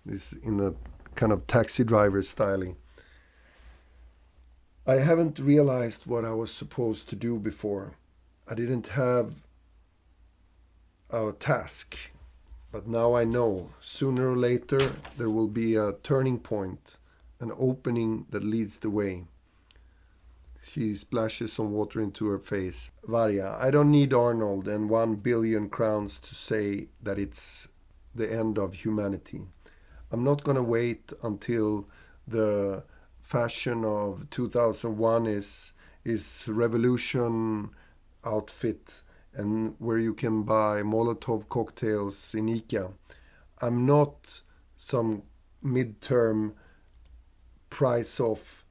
this in a kind of taxi driver styling. I haven't realized what I was supposed to do before. I didn't have a task, but now I know. Sooner or later there will be a turning point, an opening that leads the way. She splashes some water into her face. Varja, I don't need Arnold and 1 billion crowns to say that it's the end of humanity. I'm not going to wait until the fashion of 2001 is revolution outfit and where you can buy Molotov cocktails in IKEA. I'm not some midterm price off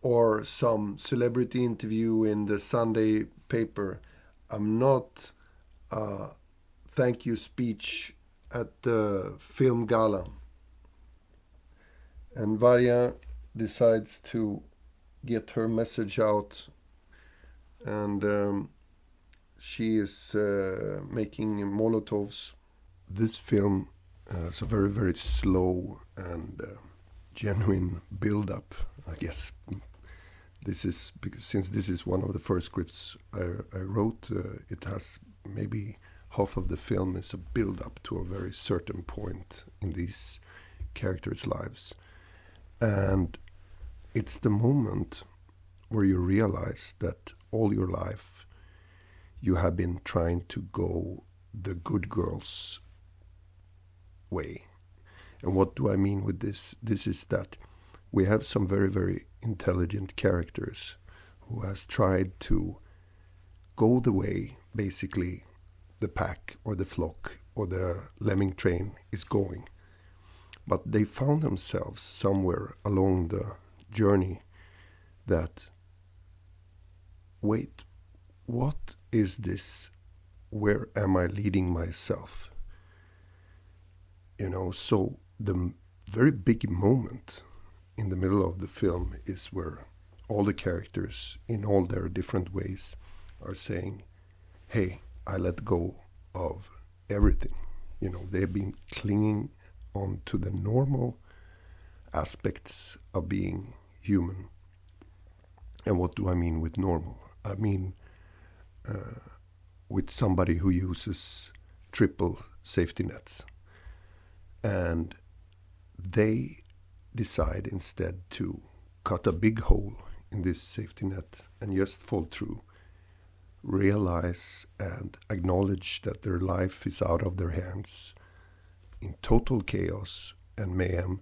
or some celebrity interview in the Sunday paper. I'm not a thank you speech at the film gala. And Varja decides to get her message out, and she is making Molotovs. This film has a very, very slow and genuine build-up, I guess. This is because since this is one of the first scripts I wrote, it has maybe half of the film is a build-up to a very certain point in these characters' lives. And it's the moment where you realize that all your life you have been trying to go the good girl's way. And what do I mean with this? This is that we have some very, very intelligent characters who has tried to go the way, basically, the pack or the flock or the lemming train is going. But they found themselves somewhere along the journey that, wait, what is this? Where am I leading myself? You know, so the very big moment in the middle of the film is where all the characters, in all their different ways, are saying, hey, I let go of everything. You know, they've been clinging on to the normal aspects of being human. And what do I mean with normal? I mean with somebody who uses triple safety nets. And they decide instead to cut a big hole in this safety net and just fall through, realize and acknowledge that their life is out of their hands, in total chaos and mayhem,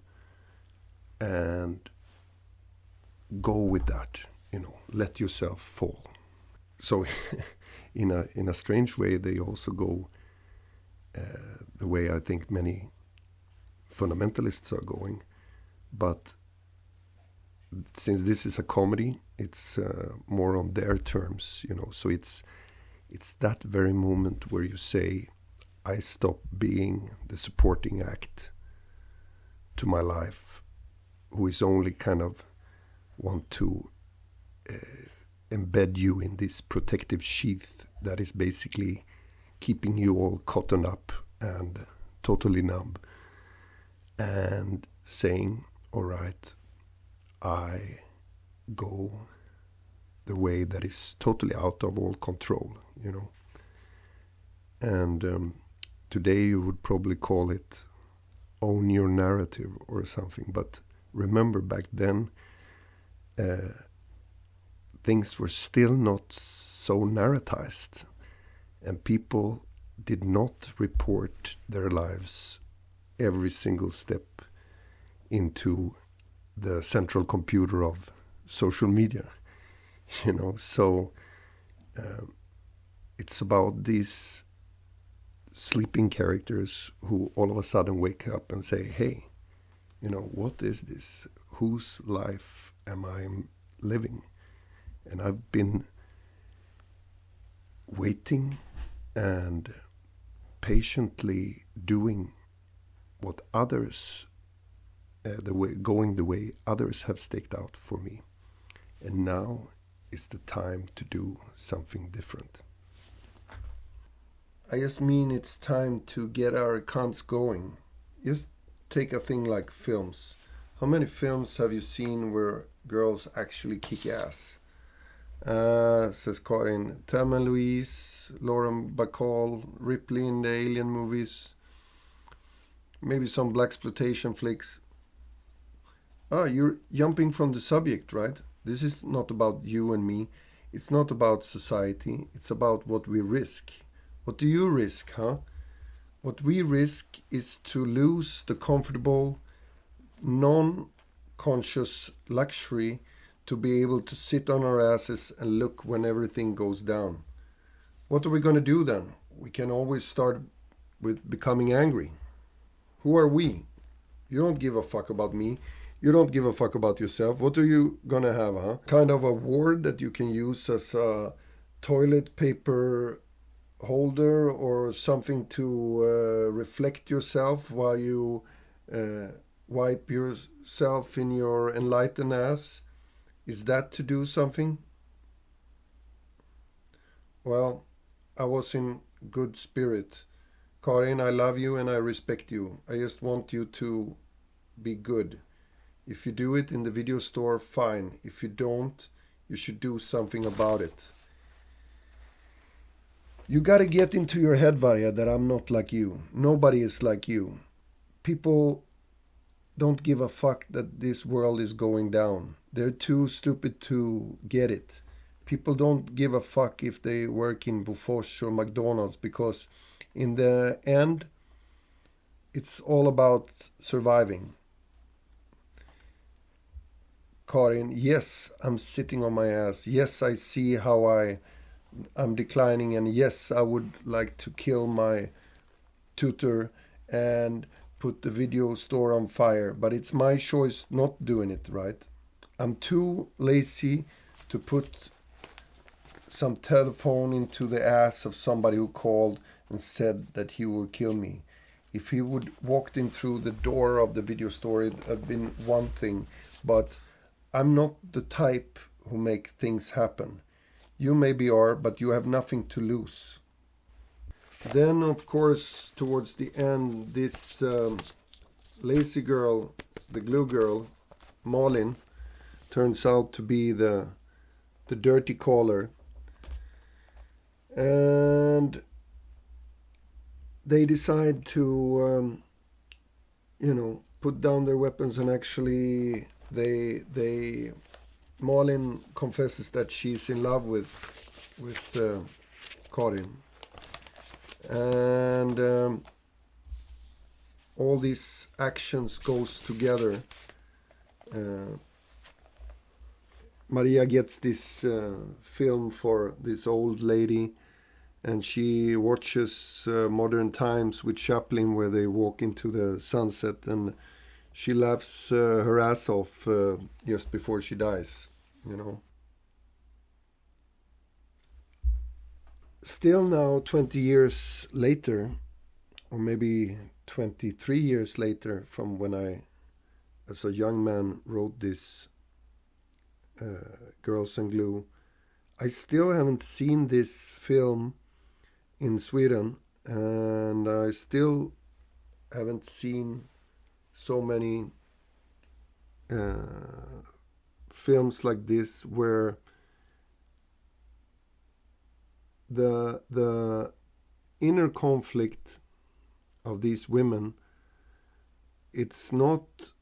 and go with that, you know, let yourself fall. So in a strange way, they also go the way I think many fundamentalists are going. But since this is a comedy, it's more on their terms, you know. So it's that very moment where you say, I stop being the supporting act to my life, who is only kind of want to embed you in this protective sheath that is basically keeping you all cottoned up and totally numb, and saying, all right, I go the way that is totally out of all control, you know. And today you would probably call it own your narrative or something. But remember, back then, things were still not so narratized. And people did not report their lives every single step into the central computer of social media, you know. So it's about these sleeping characters who all of a sudden wake up and say, hey, you know, what is this? Whose life am I living? And I've been waiting and patiently doing what others, going the way others have staked out for me. And now is the time to do something different. I just mean it's time to get our accounts going. Just take a thing like films. How many films have you seen where girls actually kick ass? Says Karin. Thelma and Louise, Lauren Bacall, Ripley in the Alien movies. Maybe some blaxploitation flicks. You're jumping from the subject, right? This is not about you and me. It's not about society. It's about what we risk. What do you risk, huh? What we risk is to lose the comfortable, non-conscious luxury to be able to sit on our asses and look when everything goes down. What are we going to do then? We can always start with becoming angry. Who are we? You don't give a fuck about me. You don't give a fuck about yourself. What are you going to have, huh? Kind of a ward that you can use as a toilet paper holder or something to reflect yourself while you wipe yourself in your enlightened ass? Is that to do something? Well, I was in good spirit. Karin, I love you and I respect you. I just want you to be good. If you do it in the video store, fine. If you don't, you should do something about it. You gotta get into your head, Varja, that I'm not like you. Nobody is like you. People don't give a fuck that this world is going down. They're too stupid to get it. People don't give a fuck if they work in Bofors or McDonald's, because in the end, it's all about surviving. Karin, yes, I'm sitting on my ass. Yes, I see how I'm declining, and yes, I would like to kill my tutor and put the video store on fire, but it's my choice not doing it, right? I'm too lazy to put some telephone into the ass of somebody who called and said that he would kill me. If he would walked in through the door of the video store, it had been one thing, but I'm not the type who make things happen. You maybe are, but you have nothing to lose. Then, of course, towards the end, this lazy girl, the glue girl, Malin, turns out to be the dirty caller. And they decide to, put down their weapons, and actually Malin confesses that she's in love with Karin. And all these actions goes together. Maria gets this film for this old lady, and she watches Modern Times with Chaplin, where they walk into the sunset, and she laughs her ass off just before she dies, Still now, 20 years later, or maybe 23 years later from when I, as a young man, wrote this Girls and Glue, I still haven't seen this film in Sweden, and I still haven't seen so many films like this where the inner conflict of these women, it's not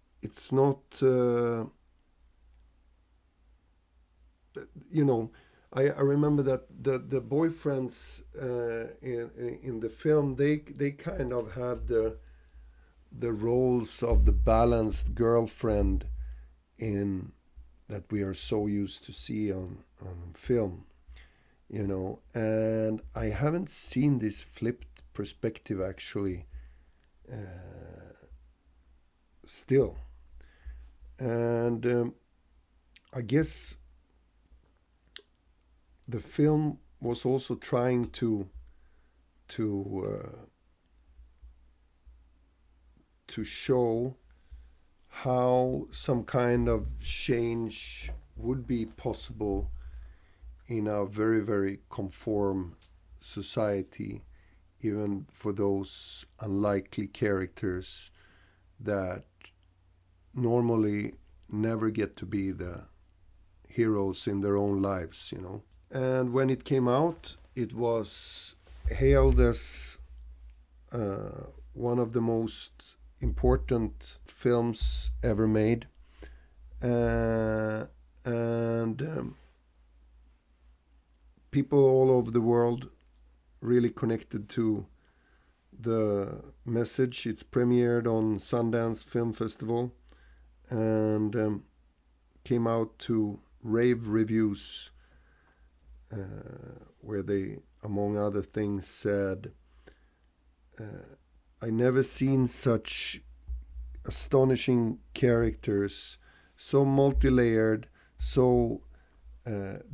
I remember that the boyfriends in the film, they kind of had the roles of the balanced girlfriend in that we are so used to see on film, and I haven't seen this flipped perspective actually still. And I guess the film was also trying to show how some kind of change would be possible in a very, very conform society, even for those unlikely characters that normally never get to be the heroes in their own lives, And when it came out, it was hailed as one of the most important films ever made. And people all over the world really connected to the message. It's premiered on Sundance Film Festival and came out to rave reviews, where they, among other things, said, I never seen such astonishing characters, so multi-layered, so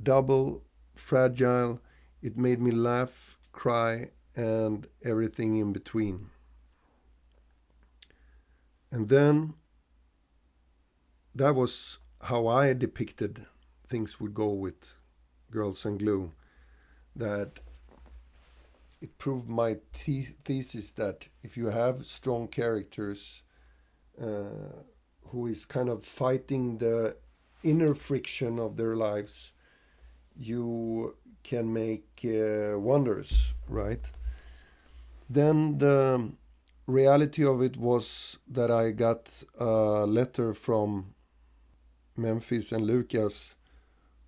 double fragile. It made me laugh, cry, and everything in between. And then that was how I depicted things would go with Girls and Glue. That it proved my thesis that if you have strong characters who is kind of fighting the inner friction of their lives, you can make wonders, right? Then the reality of it was that I got a letter from Memphis and Lucas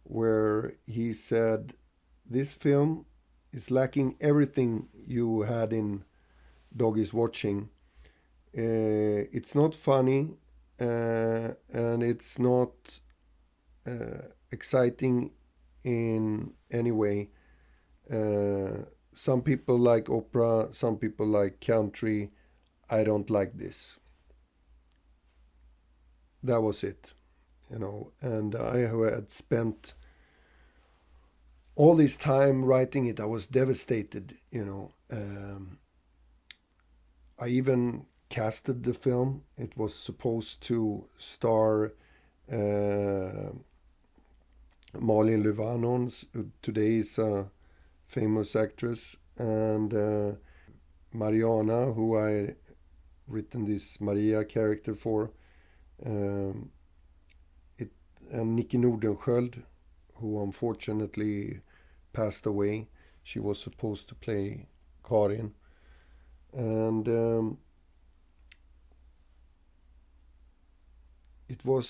where he said, this film is lacking everything you had in Dog is Watching. It's not funny, and it's not exciting in any way. Some people like opera, some people like country. I don't like this. That was it, and I had spent all this time writing it. I was devastated, I even casted the film. It was supposed to star Malin Löfvanons, who today is a famous actress, and Mariana, who I written this Maria character for, and Nicky Nordenskjöld, who unfortunately passed away. She was supposed to play Karin. And it was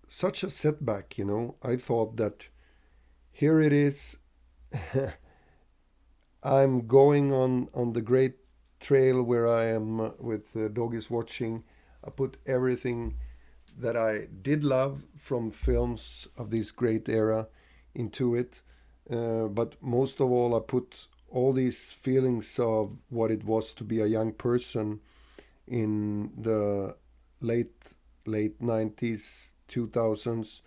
such a setback, I thought that here it is. I'm going on the great trail where I am with Dog is Watching. I put everything that I did love from films of this great era into it. But most of all, I put all these feelings of what it was to be a young person in the late 90s, 2000s.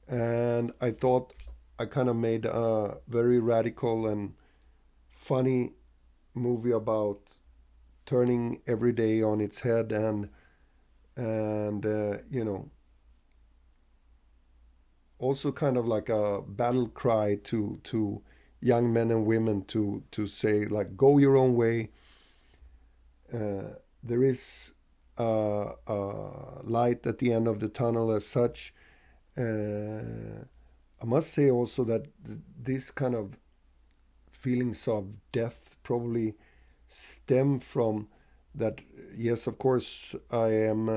And I thought I kind of made a very radical and funny movie about turning every day on its head and also kind of like a battle cry to young men and women to say, like, go your own way. There is a light at the end of the tunnel as such. I must say also that this kind of feelings of death probably stem from that. Yes, of course, I am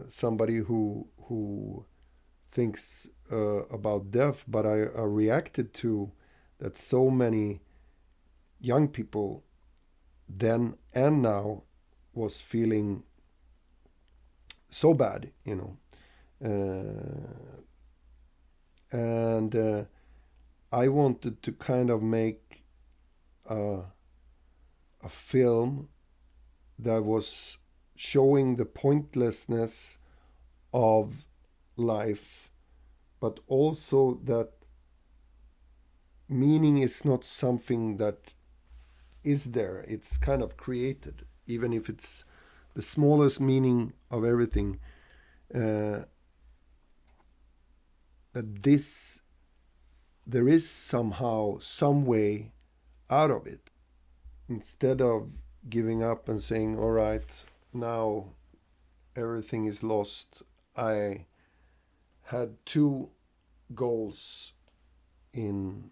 somebody who thinks about death, but I reacted to that so many young people then and now was feeling so bad, and I wanted to kind of make a film that was showing the pointlessness of life, but also that meaning is not something that is there. It's kind of created, even if it's the smallest meaning of everything. That there is somehow some way out of it. Instead of giving up and saying, all right, now everything is lost, I had two goals in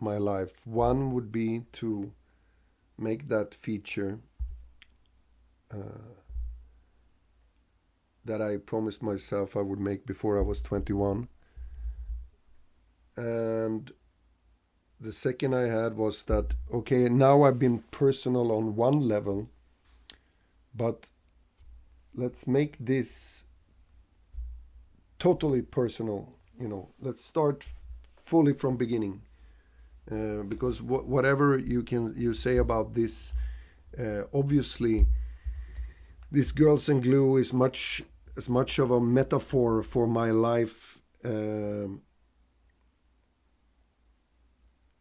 my life. One would be to make that feature that I promised myself I would make before I was 21. And the second I had was that, okay, now I've been personal on one level, but let's make this totally personal. Let's start fully from beginning, because whatever you say about this, obviously, this Girls and Glue is as much of a metaphor for my life.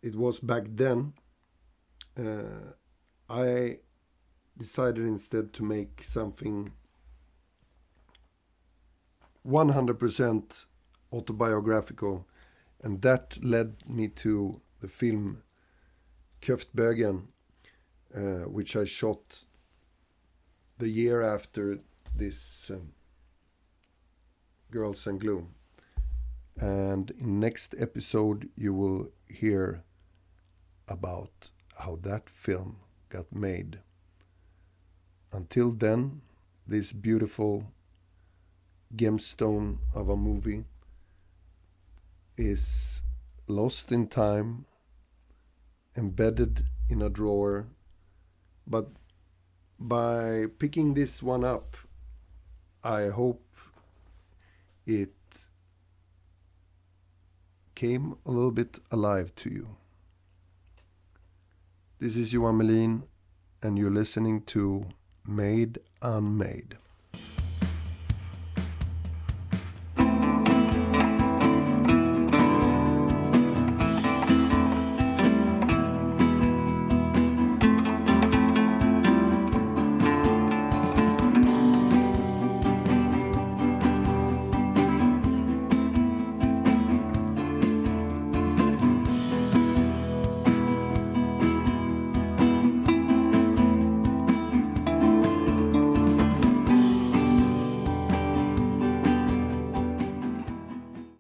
It was back then. I decided instead to make something 100% autobiographical, and that led me to the film Köftbögen, which I shot the year after this Girls and Glue. And in next episode you will hear about how that film got made. Until then, this beautiful gemstone of a movie is lost in time, embedded in a drawer, but by picking this one up, I hope it came a little bit alive to you. This is Johan Melin, and you're listening to Made Unmade.